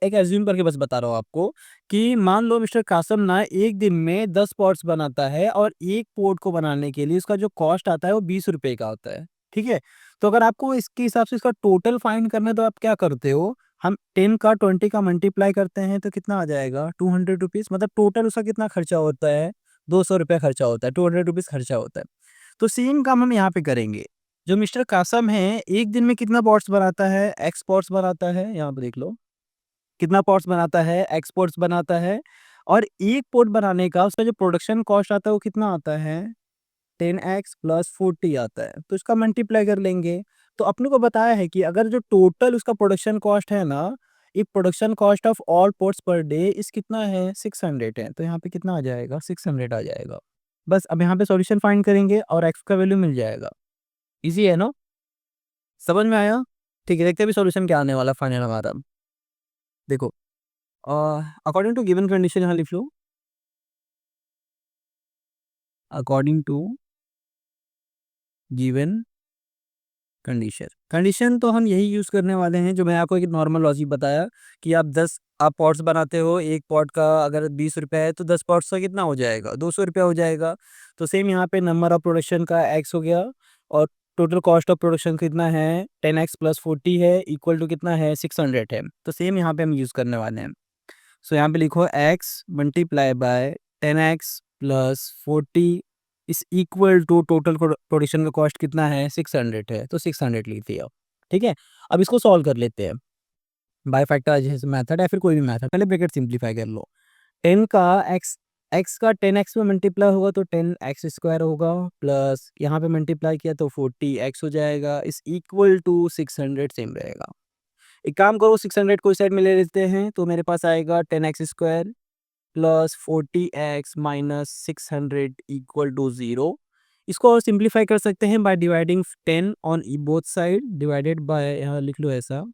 एज्यूम करके बस बता रहा हूँ आपको कि मान लो मिस्टर कासम ना एक दिन में 10 पॉट्स बनाता है, और एक पोर्ट को बनाने के लिए उसका जो कॉस्ट आता है वो 20 रुपए का होता है। ठीक है। तो अगर आपको इसके हिसाब से इसका टोटल फाइंड करना है, तो आप क्या करते हो, हम 10 का 20 का मल्टीप्लाई करते हैं तो कितना आ जाएगा? 200 रुपीज। मतलब टोटल उसका कितना खर्चा होता है? 200 रुपया खर्चा होता है, 200 रुपीज खर्चा होता है। तो सेम काम हम यहाँ पे करेंगे। जो मिस्टर कासम है एक दिन में कितना पॉट्स बनाता है? एक्स पॉट्स बनाता है, यहाँ पे देख लो कितना पॉट्स बनाता है, एक्स पॉट्स बनाता है। और एक पोर्ट बनाने का उसका जो प्रोडक्शन कॉस्ट आता है वो कितना आता है? 10x प्लस 40 आता है। तो इसका मल्टीप्लाई कर लेंगे। तो अपने को बताया है कि अगर जो टोटल उसका प्रोडक्शन कॉस्ट है ना, एक production cost of all ports per day इस कितना है? 600 है। तो यहाँ पे कितना आ जाएगा? 600 आ जाएगा। बस अब यहाँ पे सॉल्यूशन फाइंड करेंगे और एक्स का वैल्यू मिल जाएगा। इजी है ना? समझ में आया? ठीक है, देखते हैं अभी सॉल्यूशन क्या आने वाला फाइनल हमारा। देखो, अकॉर्डिंग टू गिवन कंडीशन यहाँ लिख लो। According to given condition, condition तो हम यही यूज़ करने वाले हैं जो मैं आपको एक नॉर्मल लॉजिक बताया कि आप पॉट्स बनाते हो, एक पॉट का अगर 20 रुपये है तो 10 पॉट्स का कितना हो जाएगा? 200 रुपया हो जाएगा। तो सेम यहाँ पे नंबर ऑफ प्रोडक्शन का एक्स हो गया, और टोटल कॉस्ट ऑफ प्रोडक्शन कितना है? 10x प्लस 40 है, इक्वल टू कितना है? 600 है। तो सेम यहाँ पे हम यूज़ करने वाले हैं। सो यहाँ पे लिखो x multiply by 10x plus 40 इस इक्वल टू टोटल प्रोडक्शन का कॉस्ट कितना है? 600 है। तो 600 लिख दिया। ठीक है। अब इसको सॉल्व कर लेते हैं बाय फैक्टराइजेशन मेथड या फिर कोई भी मेथड। पहले ब्रैकेट सिंप्लीफाई कर लो। 10 का x का 10x में मल्टीप्लाई होगा तो 10x स्क्वायर होगा, प्लस यहाँ पे मल्टीप्लाई किया तो 40x हो जाएगा, इस इक्वल टू 600 सेम रहेगा। एक काम करो, 600 को इस साइड में ले लेते हैं, तो मेरे पास आएगा 10x square plus 40x minus 600 equal to 0। इसको और सिंप्लीफाई कर सकते हैं by dividing 10 on both side, divided by, यहाँ लिख लो ऐसा,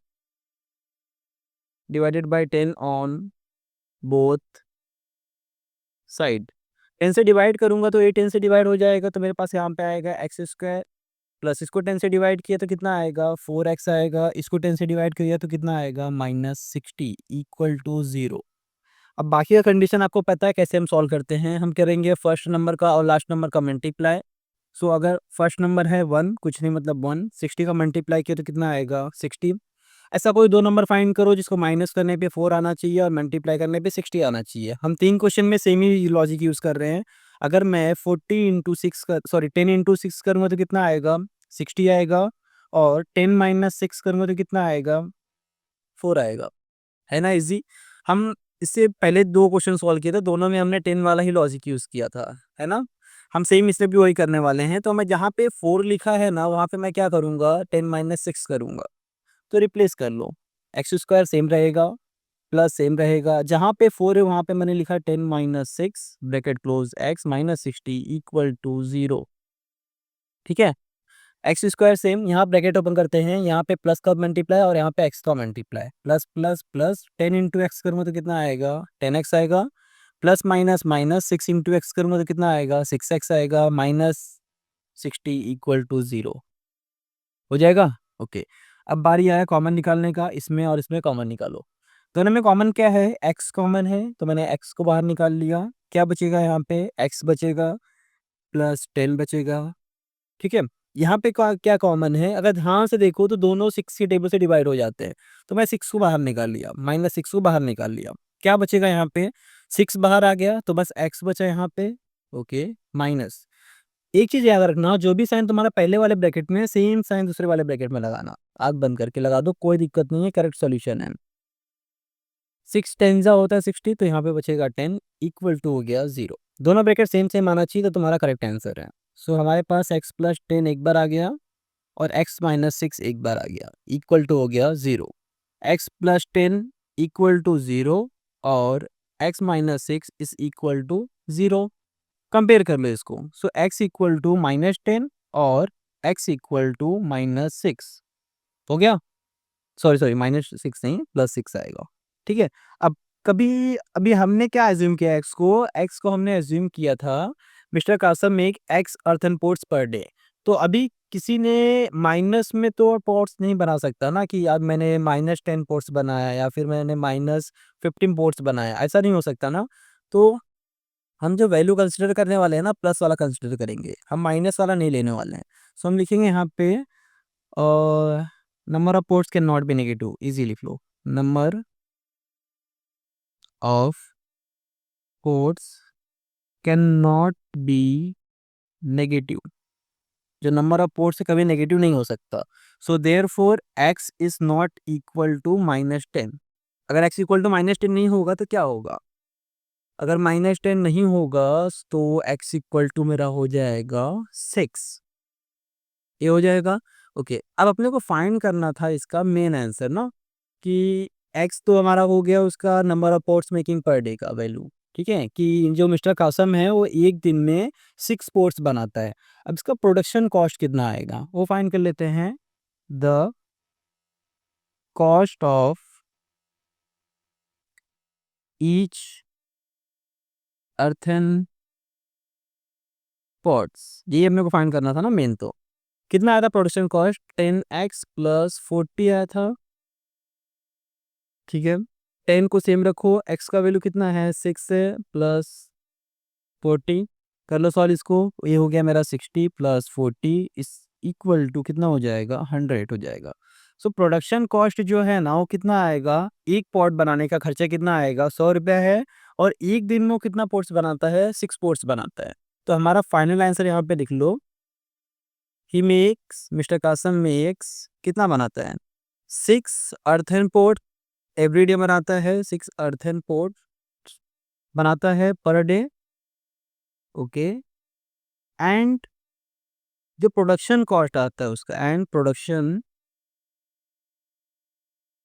divided by 10 on both side. 10 से डिवाइड करूंगा तो ये 10 से डिवाइड हो जाएगा, तो मेरे पास यहाँ पे आएगा एक्स स्क्वायर, प्लस इसको 10 से डिवाइड किया तो कितना आएगा? 4x आएगा। इसको 10 से डिवाइड किया तो कितना आएगा? -60 इक्वल टू 0। अब बाकी का कंडीशन आपको पता है कैसे हम सॉल्व करते हैं। हम करेंगे फर्स्ट नंबर का और लास्ट नंबर का मल्टीप्लाई। सो अगर फर्स्ट नंबर है 1, कुछ नहीं मतलब 1, 60 का मल्टीप्लाई किया तो कितना आएगा? 60। ऐसा कोई दो नंबर फाइंड करो जिसको माइनस करने पे 4 आना चाहिए और मल्टीप्लाई करने पे 60 आना चाहिए। हम 3 क्वेश्चन में सेम ही लॉजिक यूज़ कर रहे हैं। अगर मैं 40 इंटू 6 कर सॉरी 10 इंटू 6 करूँगा तो कितना आएगा? 60 आएगा। और 10 माइनस 6 करूँगा तो कितना आएगा? 4 आएगा। है ना इजी? हम इससे पहले 2 क्वेश्चन सॉल्व किए थे, दोनों में हमने 10 वाला ही लॉजिक यूज़ किया था, है ना? हम सेम इसमें भी वही करने वाले हैं। तो मैं जहाँ पे 4 लिखा है ना, वहाँ पे मैं क्या करूँगा? 10 माइनस 6 करूँगा। तो रिप्लेस कर लो। एक्स स्क्वायर सेम रहेगा, प्लस सेम रहेगा। जहाँ पे 4 है वहाँ पे मैंने लिखा 10 minus 6 bracket close X minus 60 equal to 0। ठीक है। एक्स स्क्वायर सेम, यहाँ ब्रैकेट ओपन करते हैं, यहाँ पे प्लस का मल्टीप्लाई और यहाँ पे एक्स का multiply, plus plus plus 10 into x करूँगा तो कितना आएगा? 10x आएगा। Plus minus minus 6 into x करूँगा तो कितना आएगा? 6x आएगा, माइनस 60 इक्वल टू 0 हो जाएगा। ओके। अब बारी आया कॉमन निकालने का, इसमें और इसमें कॉमन निकालो। दोनों में कॉमन क्या है? एक्स कॉमन है, तो मैंने एक्स को बाहर निकाल लिया। क्या बचेगा यहाँ पे? एक्स बचेगा, प्लस 10 बचेगा। ठीक है। यहाँ पे क्या कॉमन है? अगर ध्यान से देखो तो दोनों 6 के टेबल से डिवाइड हो जाते हैं, तो मैं 6 को बाहर निकाल लिया, -6 को बाहर निकाल लिया। क्या बचेगा यहाँ पे? 6 बाहर आ गया तो बस x बचा यहाँ पे। ओके। माइनस, एक चीज याद रखना, जो भी साइन तुम्हारा पहले वाले ब्रैकेट में, सेम साइन दूसरे वाले ब्रैकेट में लगाना। आग बंद करके लगा दो, कोई दिक्कत नहीं है, करेक्ट सॉल्यूशन है। 6 10 होता है 60, तो यहाँ पे बचेगा 10 इक्वल टू हो गया 0। दोनों ब्रैकेट सेम सेम आना चाहिए तो तुम्हारा करेक्ट आंसर है। सो हमारे पास x प्लस 10 एक बार आ गया और x माइनस 6 एक बार आ गया, इक्वल टू हो गया 0। x प्लस 10 इक्वल टू 0 और x minus 6 is equal to 0। Compare कर लो इसको। सो x इक्वल टू -10 और x इक्वल टू -6 हो गया। सॉरी सॉरी, -6 नहीं, +6 आएगा। ठीक है। अब कभी अभी हमने क्या एज्यूम किया, एक्स को हमने एज्यूम किया था mister Kasam make X earthen pots per day. तो अभी किसी ने माइनस में तो पोर्ट्स नहीं बना सकता ना, कि अब मैंने -10 पोर्ट्स बनाया या फिर मैंने -15 पोर्ट्स बनाया, ऐसा नहीं हो सकता ना। तो हम जो वैल्यू कंसिडर करने वाले हैं ना, प्लस वाला कंसिडर करेंगे, हम माइनस वाला नहीं लेने वाले हैं। सो हम लिखेंगे यहाँ पे number of pots can not be negative, easily flow. Number of pots can not be negative, जो नंबर ऑफ पोर्ट्स है कभी नेगेटिव नहीं हो सकता। So therefore X is not equal to -10। अगर एक्स इक्वल टू -10 नहीं होगा तो क्या होगा, अगर -10 नहीं होगा तो एक्स इक्वल टू मेरा हो जाएगा 6, ये हो जाएगा। ओके, अब अपने को फाइंड करना था इसका मेन आंसर ना, कि एक्स तो हमारा हो गया उसका number of ports making per day का वैल्यू। ठीक है, कि जो मिस्टर कासम है वो एक दिन में 6 पोर्ट्स बनाता है। अब इसका प्रोडक्शन कॉस्ट कितना आएगा वो फाइंड कर लेते हैं। The cost of each earthen ports, ये अपने को फाइंड करना था ना मेन। तो कितना आया था प्रोडक्शन कॉस्ट, 10x प्लस 40 आया था। ठीक है, 10 को सेम रखो, x का वैल्यू कितना है 6 है, प्लस 40 कर लो सॉल्व इसको, ये हो गया मेरा 60 प्लस 40 इस इक्वल टू कितना हो जाएगा 100 हो जाएगा। सो प्रोडक्शन कॉस्ट जो है ना वो कितना आएगा, एक पॉट बनाने का खर्चा कितना आएगा 100 रुपया है, और एक दिन में वो कितना पोर्ट्स बनाता है 6 पोर्ट्स बनाता है। तो हमारा फाइनल आंसर यहाँ पे लिख लो, he makes, mister Kasam makes कितना बनाता है 6 अर्थन पोर्ट एवरी डे बनाता है, 6 अर्थन पोर्ट बनाता है पर डे। ओके, एंड जो प्रोडक्शन कॉस्ट आता है उसका, and production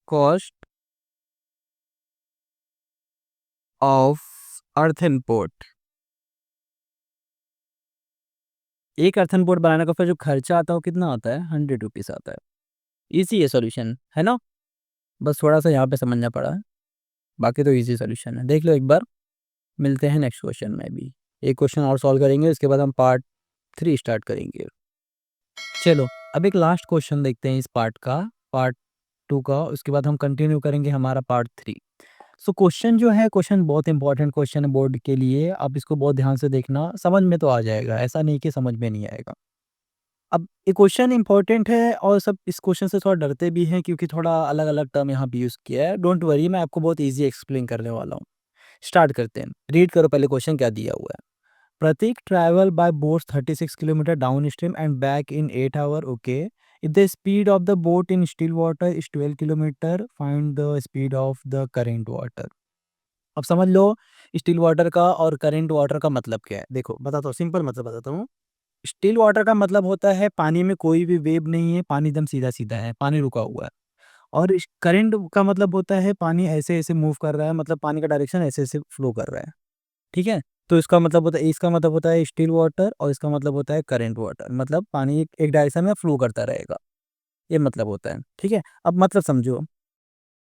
cost of earthen port, एक अर्थन पोर्ट बनाने का फिर जो खर्चा आता है वो कितना आता है 100 रुपीज़ आता है। इजी है सॉल्यूशन है ना, बस थोड़ा सा यहाँ पे समझना पड़ा है, बाकी तो इजी सॉल्यूशन है, देख लो एक बार। मिलते हैं नेक्स्ट क्वेश्चन में भी, एक क्वेश्चन और सॉल्व करेंगे, उसके बाद हम पार्ट 3 स्टार्ट करेंगे। चलो अब एक लास्ट क्वेश्चन देखते हैं इस पार्ट का, पार्ट 2 का, उसके बाद हम कंटिन्यू करेंगे हमारा पार्ट 3। सो क्वेश्चन जो है, क्वेश्चन बहुत इंपॉर्टेंट क्वेश्चन है बोर्ड के लिए, आप इसको बहुत ध्यान से देखना, समझ में तो आ जाएगा, ऐसा नहीं कि समझ में नहीं आएगा। अब ये क्वेश्चन इंपॉर्टेंट है और सब इस क्वेश्चन से थोड़ा डरते भी हैं क्योंकि थोड़ा अलग अलग टर्म यहाँ पे यूज़ किया है। डोंट वरी, मैं आपको बहुत ईजी एक्सप्लेन करने वाला हूँ। स्टार्ट करते हैं, रीड करो पहले क्वेश्चन क्या दिया हुआ है। Prateek travel by boat 36 kilometre down stream and back in 8 hour. Okay, if the speed of the boat in still water is 12 kilometre, find the speed of the current water. अब समझ लो still water का और current water का मतलब क्या है। देखो बताता हूँ, सिंपल मतलब बताता हूँ। स्टिल वाटर का मतलब होता है पानी में कोई भी वेव नहीं है, पानी एकदम सीधा सीधा है, पानी रुका हुआ है। और करंट का मतलब होता है पानी ऐसे ऐसे मूव कर रहा है, मतलब पानी का डायरेक्शन ऐसे ऐसे फ्लो कर रहा है। ठीक है, तो इसका मतलब होता है, इसका मतलब होता है स्टिल वाटर और इसका मतलब होता है करंट वाटर, मतलब पानी एक डायरेक्शन में फ्लो करता रहेगा, ये मतलब होता है। ठीक है, अब मतलब समझो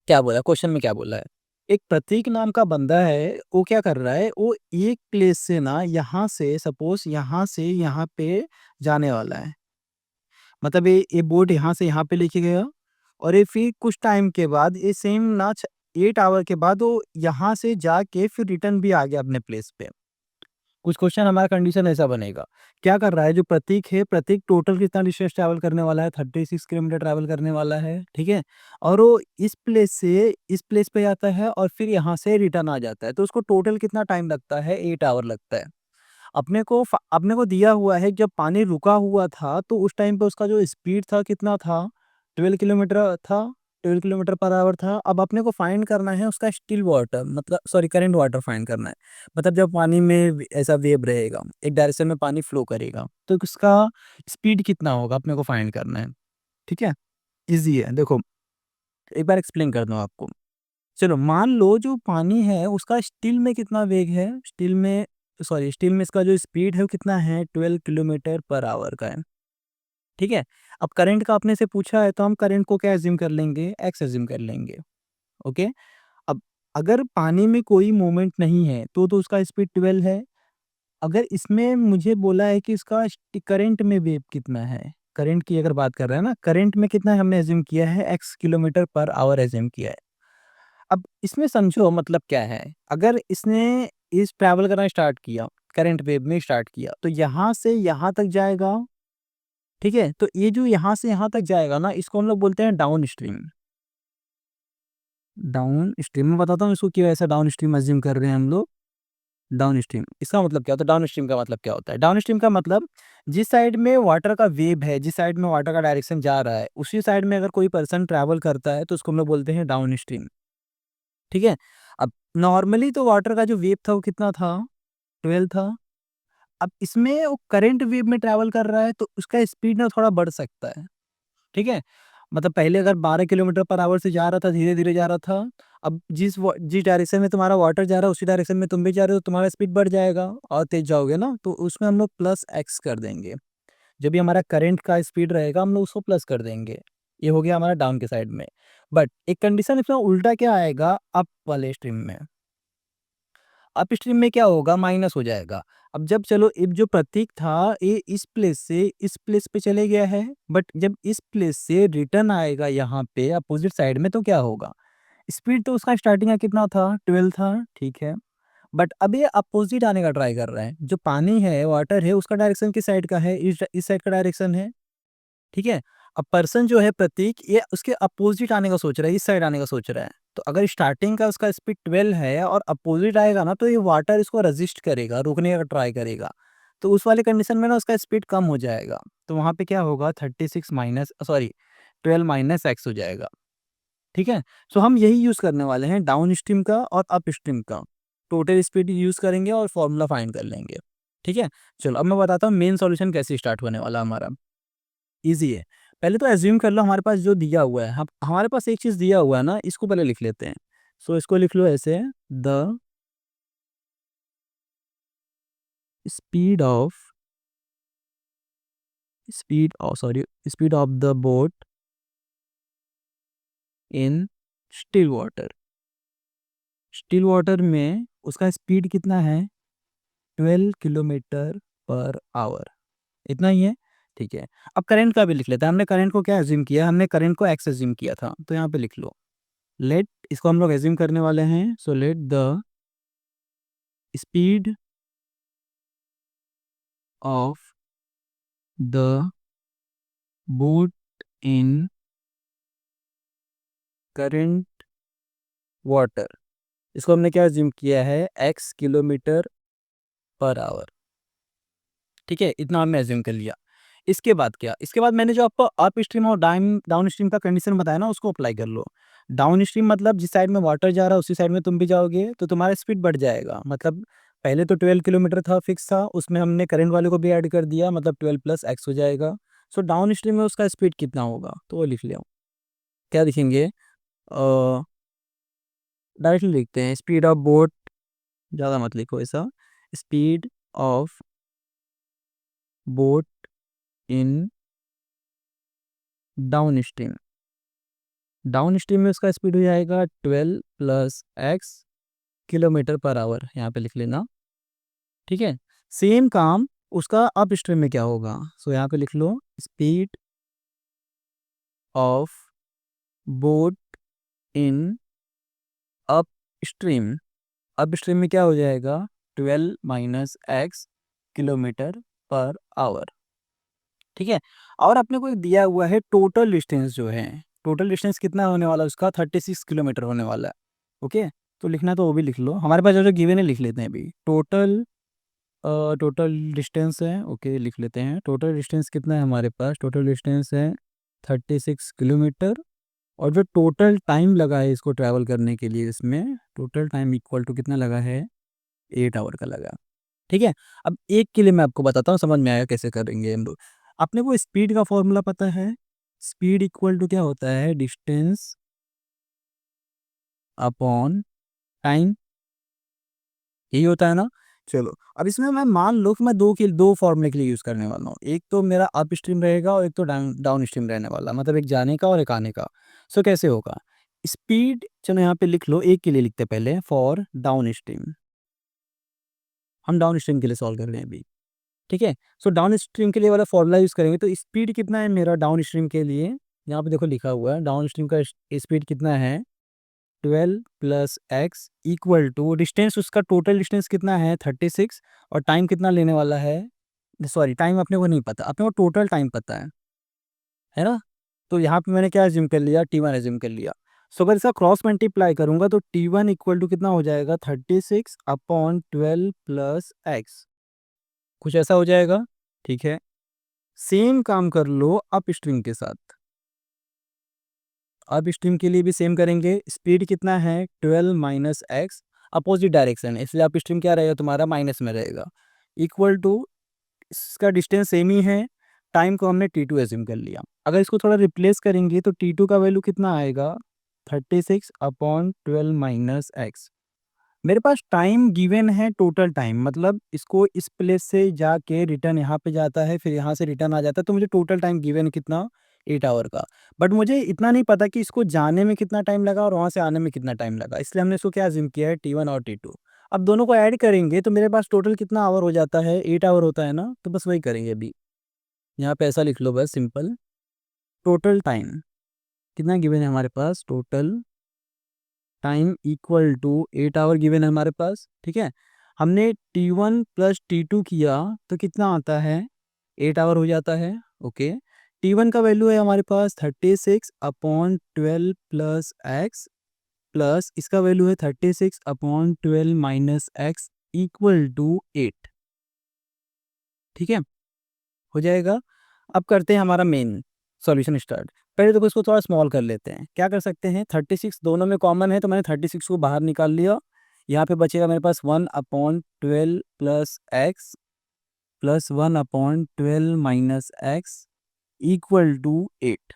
क्या बोला क्वेश्चन में, क्या बोला है। एक प्रतीक नाम का बंदा है, वो क्या कर रहा है, वो एक प्लेस से ना यहाँ से सपोज यहाँ से यहाँ पे जाने वाला है, मतलब ये बोट यहाँ से यहाँ पे लेके गया, और ये फिर कुछ टाइम के बाद ये सेम ना 8 आवर के बाद वो यहाँ से जाके फिर रिटर्न भी आ गया अपने प्लेस पे। कुछ क्वेश्चन हमारा कंडीशन ऐसा बनेगा, क्या कर रहा है जो प्रतीक है, प्रतीक टोटल कितना डिस्टेंस ट्रैवल करने वाला है 36 किलोमीटर ट्रैवल करने वाला है। ठीक है, और वो इस प्लेस से इस प्लेस पे आता है और फिर यहाँ से रिटर्न आ जाता है, तो उसको टोटल कितना टाइम लगता है 8 आवर लगता है। अपने को दिया हुआ है जब पानी रुका हुआ था तो उस टाइम पे उसका जो स्पीड था कितना था 12 किलोमीटर था। 12 किलोमीटर पर आवर था। अब अपने को फाइंड करना है उसका स्टिल वाटर, मतलब सॉरी करंट वाटर फाइंड करना है। मतलब जब पानी में ऐसा वेव रहेगा, एक डायरेक्शन में पानी फ्लो करेगा, तो उसका स्पीड कितना होगा अपने को फाइंड करना है। ठीक है, इजी है। देखो एक बार एक्सप्लेन करता हूँ आपको। चलो मान लो जो पानी है उसका स्टिल में कितना वेग है, स्टिल में इसका जो स्पीड है वो कितना है, 12 किलोमीटर पर आवर का है। ठीक है, अब करंट का अपने से पूछा है तो हम करंट को क्या एज्यूम कर लेंगे, एक्स एज्यूम कर लेंगे। ओके, अब अगर पानी में कोई मोमेंट नहीं है तो उसका स्पीड 12 है। अगर इसमें मुझे बोला है कि इसका करंट में वेव कितना है, करंट की अगर बात कर रहे हैं ना, करंट में कितना है हमने एज्यूम किया है, x kilometre per our assume किया है। अब इसमें समझो मतलब क्या है, अगर इसने इस ट्रैवल करना स्टार्ट किया, करंट वेव में स्टार्ट किया, तो यहाँ से यहाँ तक जाएगा। ठीक है, तो ये जो यहाँ से यहाँ तक जाएगा ना, इसको हम लोग बोलते हैं डाउन स्ट्रीम। डाउन स्ट्रीम में बताता हूँ इसको क्यों ऐसा डाउन स्ट्रीम अज्यूम कर रहे हैं हम लोग। डाउन स्ट्रीम इसका मतलब क्या होता है, डाउन स्ट्रीम का मतलब क्या होता है, डाउन स्ट्रीम का मतलब जिस साइड में वाटर का वेव है, जिस साइड में वाटर का डायरेक्शन जा रहा है, उसी साइड में अगर कोई पर्सन ट्रैवल करता है तो उसको हम लोग बोलते हैं डाउन स्ट्रीम। ठीक है, अब नॉर्मली तो वाटर का जो वेव था वो कितना था, 12 था। अब इसमें वो करंट वेव में ट्रैवल कर रहा है तो उसका स्पीड ना थोड़ा बढ़ सकता है। ठीक है, मतलब पहले अगर 12 किलोमीटर पर आवर से जा रहा था, धीरे-धीरे जा रहा था। अब जिस डायरेक्शन में तुम्हारा वाटर जा रहा है, उसी डायरेक्शन में तुम भी जा रहे हो, तो तुम्हारा स्पीड बढ़ जाएगा और तेज़ जाओगे ना, तो उसमें हम लोग प्लस एक्स कर देंगे। जब भी हमारा करंट का स्पीड रहेगा, हम लोग उसको प्लस कर देंगे। ये हो गया हमारा डाउन के साइड में। बट एक कंडीशन इसमें उल्टा क्या आएगा, अप वाले स्ट्रीम में। अप स्ट्रीम में क्या होगा, माइनस हो जाएगा। अब जब चलो अब जो प्रतीक था ये इस प्लेस से इस प्लेस पे चले गया है, बट जब इस प्लेस से रिटर्न आएगा यहाँ पे अपोजिट साइड में तो क्या होगा, स्पीड तो उसका स्टार्टिंग का कितना था, 12 था। ठीक है, बट अब ये अपोजिट आने का ट्राई कर रहा है। जो पानी है, वाटर है, उसका डायरेक्शन किस साइड का है, इस साइड का डायरेक्शन है। ठीक है, अब पर्सन जो है प्रतीक, ये उसके अपोजिट आने का सोच रहा है, इस साइड आने का सोच रहा है। तो अगर स्टार्टिंग का उसका स्पीड 12 है और अपोजिट आएगा ना, तो ये वाटर इसको रेजिस्ट करेगा, रोकने का ट्राई करेगा। तो उस वाले कंडीशन में ना उसका स्पीड कम हो जाएगा। तो वहाँ पे क्या होगा, 36 माइनस 12 माइनस एक्स हो जाएगा। ठीक है, सो हम यही यूज़ करने वाले हैं, डाउन स्ट्रीम का और अप स्ट्रीम का। टोटल स्पीड यूज़ करेंगे और फॉर्मूला फाइंड कर लेंगे। ठीक है, चलो अब मैं बताता हूँ मेन सॉल्यूशन कैसे स्टार्ट होने वाला हमारा। ईज़ी है। पहले तो अज़्यूम कर लो हमारे पास जो दिया हुआ है, हम हमारे पास एक चीज़ दिया हुआ है ना, इसको पहले लिख लेते हैं। सो इसको लिख लो ऐसे, the speed of speed of the boat in still water. Still water में उसका स्पीड कितना है, 12 किलोमीटर पर आवर, इतना ही है। ठीक है, अब करंट का भी लिख लेते हैं। हमने करंट को क्या अज़्यूम किया, हमने करंट को एक्स अज़्यूम किया था, तो यहाँ पे लिख लो। लेट इसको हम लोग अज़्यूम करने वाले हैं। So let the speed of the boat in current water, इसको हमने क्या अज्यूम किया है, एक्स किलोमीटर पर आवर। ठीक है, इतना हमने अज्यूम कर लिया। इसके बाद क्या, इसके बाद मैंने जो आपको अप स्ट्रीम और डाउन स्ट्रीम का कंडीशन बताया ना, उसको अप्लाई कर लो। डाउन स्ट्रीम मतलब जिस साइड में वाटर जा रहा है उसी साइड में तुम भी जाओगे, तो तुम्हारा स्पीड बढ़ जाएगा। मतलब पहले तो 12 किलोमीटर था, फिक्स था, उसमें हमने करंट वाले को भी ऐड कर दिया, मतलब 12 प्लस एक्स हो जाएगा। सो डाउन स्ट्रीम में उसका स्पीड कितना होगा, तो वो लिख लिया। क्या लिखेंगे, डायरेक्टली लिखते हैं, स्पीड ऑफ बोट, ज़्यादा मत लिखो ऐसा, speed of boat in down stream. Down stream में उसका स्पीड हो जाएगा 12 plus x kilometre per our, यहाँ पे लिख लेना। ठीक है, सेम काम उसका अप स्ट्रीम में क्या होगा, सो यहाँ पे लिख लो, speed of boat in up stream. Up stream में क्या हो जाएगा, 12 minus x kilometre per hour. ठीक है, और अपने को एक दिया हुआ है टोटल डिस्टेंस जो है, टोटल डिस्टेंस कितना होने वाला है उसका, 36 किलोमीटर होने वाला है। ओके, तो लिखना तो वो भी लिख लो, हमारे पास जो गिवन है लिख लेते हैं अभी। टोटल डिस्टेंस है, ओके लिख लेते हैं। टोटल डिस्टेंस कितना है हमारे पास, टोटल डिस्टेंस है 36 किलोमीटर और जो टोटल टाइम लगा है इसको ट्रैवल करने के लिए, इसमें टोटल टाइम इक्वल टू कितना लगा है, 8 आवर का लगा। ठीक है। अब एक के लिए मैं आपको बताता हूँ, समझ में आएगा कैसे करेंगे हम लोग। आपने वो स्पीड का फॉर्मूला पता है, स्पीड इक्वल टू क्या होता है, डिस्टेंस अपॉन टाइम, यही होता है ना। चलो अब इसमें मैं मान लो कि मैं दो फॉर्मूले के लिए यूज़ करने वाला हूँ, एक तो मेरा अप स्ट्रीम रहेगा और एक तो डाउन स्ट्रीम रहने वाला, मतलब एक जाने का और एक आने का। सो कैसे होगा, स्पीड चलो यहाँ पे लिख लो, एक के लिए लिखते हैं पहले, फॉर डाउन स्ट्रीम, हम डाउन स्ट्रीम के लिए सॉल्व कर रहे हैं अभी। ठीक है। सो डाउन स्ट्रीम के लिए वाला फॉर्मूला यूज़ करेंगे, तो स्पीड कितना है मेरा डाउन स्ट्रीम के लिए, यहाँ पे देखो लिखा हुआ है डाउन स्ट्रीम का स्पीड कितना है, 12 plus X equal to distance, उसका टोटल डिस्टेंस कितना है 36, और टाइम कितना लेने वाला है, सॉरी टाइम अपने को नहीं पता, अपने को टोटल टाइम पता है ना। तो यहाँ पे मैंने क्या एज्यूम कर लिया, T1 एज्यूम कर लिया। सो अगर इसका क्रॉस मल्टीप्लाई करूंगा तो T1 इक्वल टू कितना हो जाएगा, 36 अपॉन 12 प्लस एक्स, कुछ ऐसा हो जाएगा। ठीक है। सेम काम कर लो अप स्ट्रीम के साथ, अब स्ट्रीम के लिए भी सेम करेंगे, स्पीड कितना है 12 माइनस एक्स, अपोजिट डायरेक्शन है इसलिए अप स्ट्रीम क्या रहेगा तुम्हारा, माइनस में रहेगा, इक्वल टू इसका डिस्टेंस सेम ही है, टाइम को हमने T2 एज्यूम कर लिया। अगर इसको थोड़ा रिप्लेस करेंगे तो T2 का वैल्यू कितना आएगा, 36 अपॉन 12 माइनस एक्स। मेरे पास टाइम गिवन है, टोटल टाइम, मतलब इसको इस प्लेस से जाके रिटर्न यहाँ पे जाता है, फिर यहाँ से रिटर्न आ जाता है, तो मुझे टोटल टाइम गिवन है कितना, 8 आवर का। बट मुझे इतना नहीं पता कि इसको जाने में कितना टाइम लगा और वहाँ से आने में कितना टाइम लगा, इसलिए हमने इसको क्या अज्यूम किया है, T1 और T2। अब दोनों को ऐड करेंगे तो मेरे पास टोटल कितना आवर हो जाता है, 8 आवर होता है ना, तो बस वही करेंगे अभी। यहाँ पे ऐसा लिख लो बस सिंपल, टोटल टाइम कितना गिवन है हमारे पास, total time equal to 8 hour given है हमारे पास। ठीक है। हमने T1 प्लस T2 किया तो कितना आता है, 8 आवर हो जाता है। ओके। T1 का वैल्यू है हमारे पास 36 अपॉन 12 प्लस एक्स, प्लस इसका वैल्यू है 36 upon 12 minus X equal to 8। ठीक है, हो जाएगा। अब करते हैं हमारा मेन सॉल्यूशन स्टार्ट। पहले तो इसको थोड़ा स्मॉल कर लेते हैं, क्या कर सकते हैं, 36 दोनों में कॉमन है तो मैंने 36 को बाहर निकाल लिया। यहाँ पे बचेगा मेरे पास 1/12 plus X plus 1/12 minus X equal to 8।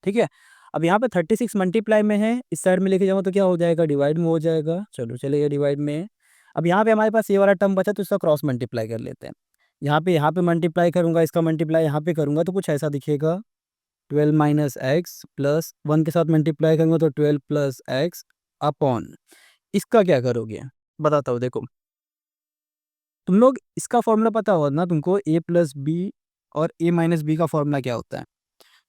ठीक है। अब यहाँ पे 36 मल्टीप्लाई में है, इस साइड में लेके जाऊँ तो क्या हो जाएगा, डिवाइड में हो जाएगा, चलो चलेगा डिवाइड में। अब यहाँ पे हमारे पास ये वाला टर्म बचा तो इसका क्रॉस मल्टीप्लाई कर लेते हैं। यहाँ पे मल्टीप्लाई करूंगा, इसका मल्टीप्लाई यहाँ पे करूंगा तो कुछ ऐसा दिखेगा, 12 माइनस एक्स प्लस 1 के साथ मल्टीप्लाई करूंगा तो 12 प्लस एक्स अपॉन, इसका क्या करोगे बताता हूँ देखो। तुम लोग इसका फॉर्मूला पता होगा ना तुमको, ए प्लस बी और ए माइनस बी का फॉर्मूला क्या होता है,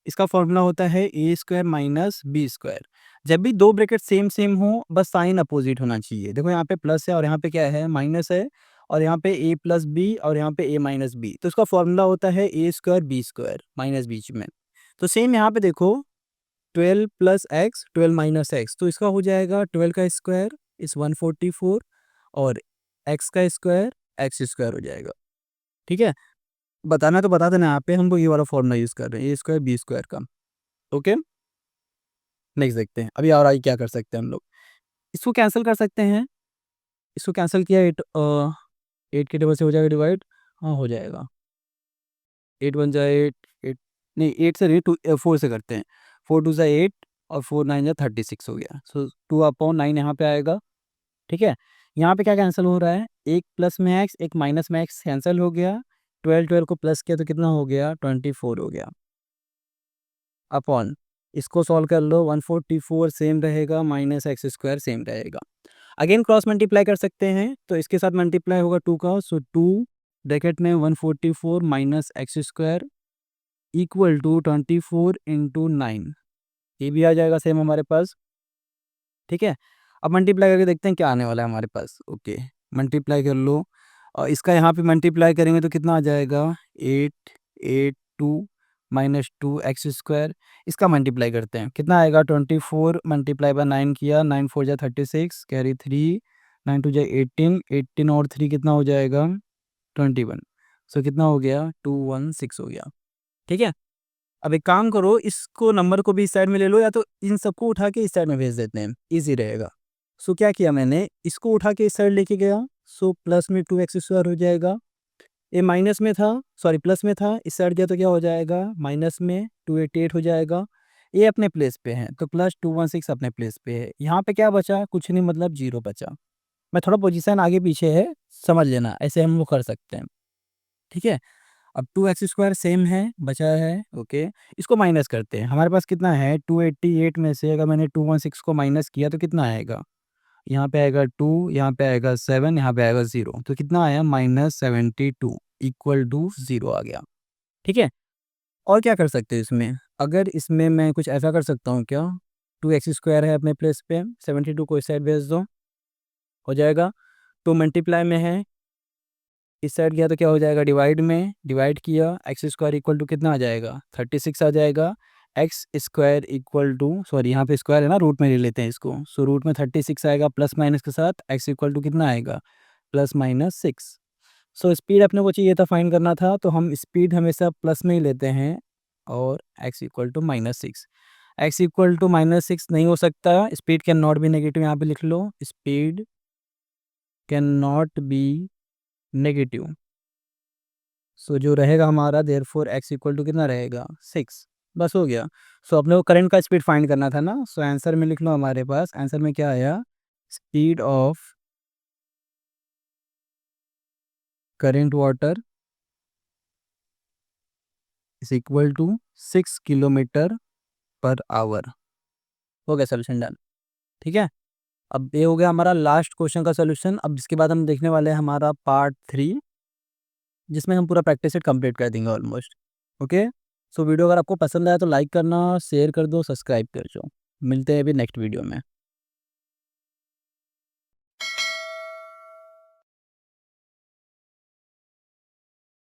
इसका फॉर्मूला होता है ए स्क्वायर माइनस बी स्क्वायर। जब भी दो ब्रैकेट सेम सेम हो बस साइन अपोजिट होना चाहिए। देखो यहाँ पे प्लस है और यहाँ पे क्या है, माइनस है, और यहाँ पे ए प्लस बी और यहाँ पे ए माइनस बी, तो इसका फॉर्मूला होता है ए स्क्वायर बी स्क्वायर, माइनस बीच में। तो सेम यहाँ पे देखो, 12 प्लस एक्स 12 माइनस एक्स, तो इसका हो जाएगा 12 का स्क्वायर इस 144, और एक्स का स्क्वायर एक्स स्क्वायर हो जाएगा। ठीक है, बताना तो बता देना, यहाँ पे हम लोग ये वाला फॉर्मूला यूज़ कर रहे हैं, ए स्क्वायर बी स्क्वायर का। ओके, नेक्स्ट देखते हैं अभी और आगे क्या कर सकते हैं हम लोग। इसको कैंसिल कर सकते हैं, इसको कैंसिल किया, 8 के टेबल से हो जाएगा डिवाइड, हाँ हो जाएगा, 8 बन जाए 8, 8 नहीं 8 से नहीं, 4 से करते हैं, 4 2 ज़ा 8 और 4 9 ज़ा 36 हो गया। सो 2/9 यहाँ पे आएगा। ठीक है। यहाँ पे क्या कैंसिल हो रहा है, एक प्लस में एक्स एक माइनस में एक्स कैंसिल हो गया, 12 12 को प्लस किया तो कितना हो गया, 24 हो गया, अपॉन इसको सॉल्व कर लो, 144 सेम रहेगा, माइनस एक्स स्क्वायर सेम रहेगा। अगेन क्रॉस मल्टीप्लाई कर सकते हैं तो इसके साथ मल्टीप्लाई होगा 2 का, सो 2 ब्रैकेट में 144 minus X square equal to 24 into 9, ये भी आ जाएगा सेम हमारे पास। ठीक है। अब मल्टीप्लाई करके देखते हैं क्या आने वाला है हमारे पास। ओके, मल्टीप्लाई कर लो, और इसका यहाँ पे मल्टीप्लाई करेंगे तो कितना आ जाएगा, 8 8 2 माइनस 2 एक्स स्क्वायर। इसका मल्टीप्लाई करते हैं कितना आएगा, 24 मल्टीप्लाई बाय 9 किया, 9 4 जा 36 कैरी 3, 9 2 जा 18, 18 और 3 कितना हो जाएगा, 21। सो कितना हो गया, 216 हो गया। ठीक है। अब एक काम करो, इसको नंबर को भी इस साइड में ले लो, या तो इन सबको उठा के इस साइड में भेज देते हैं, इजी रहेगा। सो क्या किया मैंने, इसको उठा के इस साइड लेके गया, सो प्लस में 2x² हो जाएगा। ये माइनस में था, सॉरी प्लस में था, इस साइड गया तो क्या हो जाएगा, माइनस में 288 हो जाएगा। ये अपने प्लेस पे है तो प्लस 216 अपने प्लेस पे है। यहाँ पे क्या बचा, कुछ नहीं, मतलब 0 बचा। मैं थोड़ा पोजीशन आगे पीछे है, समझ लेना, ऐसे हम वो कर सकते हैं, ठीक है। अब 2x² सेम है, बचा है, ओके। इसको माइनस करते हैं, हमारे पास कितना है, 288 में से अगर मैंने 216 को माइनस किया तो कितना आएगा, यहाँ पे आएगा 2, यहाँ पे आएगा 7, यहाँ पे आएगा 0, तो कितना आया, -72 इक्वल टू 0 आ गया, ठीक है। और क्या कर सकते हैं इसमें, अगर इसमें मैं कुछ ऐसा कर सकता हूँ क्या, 2x² है अपने प्लेस पे, 72 को इस साइड भेज दो, हो जाएगा। 2 मल्टीप्लाई में है, इस साइड गया तो क्या हो जाएगा, डिवाइड में, डिवाइड किया, x² इक्वल टू कितना आ जाएगा, 36 आ जाएगा। x² इक्वल टू, सॉरी यहाँ पे स्क्वायर है ना, रूट में ले लेते हैं इसको, सो रूट में 36 आएगा प्लस माइनस के साथ, x इक्वल टू कितना आएगा, +-6। सो स्पीड अपने को चाहिए था, फाइंड करना था, तो हम स्पीड हमेशा प्लस में ही लेते हैं, और x equal to -6। x equal to -6 नहीं हो सकता, speed can not be negative, यहाँ पे लिख लो, speed can not be negative. So जो रहेगा हमारा, देयरफॉर x इक्वल टू कितना रहेगा, 6। बस हो गया। सो अपने को करंट का स्पीड फाइंड करना था ना, सो आंसर में लिख लो, हमारे पास आंसर में क्या आया, speed of current water is equal to 6 kilometre per hour. हो गया सोल्यूशन डन, ठीक है। अब ये हो गया हमारा लास्ट क्वेश्चन का सोल्यूशन। अब इसके बाद हम देखने वाले हैं हमारा पार्ट 3, जिसमें हम पूरा प्रैक्टिस सेट कंप्लीट कर देंगे ऑलमोस्ट, ओके। सो वीडियो अगर आपको पसंद आया तो लाइक करना, शेयर कर दो, सब्सक्राइब कर दो। मिलते हैं अभी नेक्स्ट वीडियो में।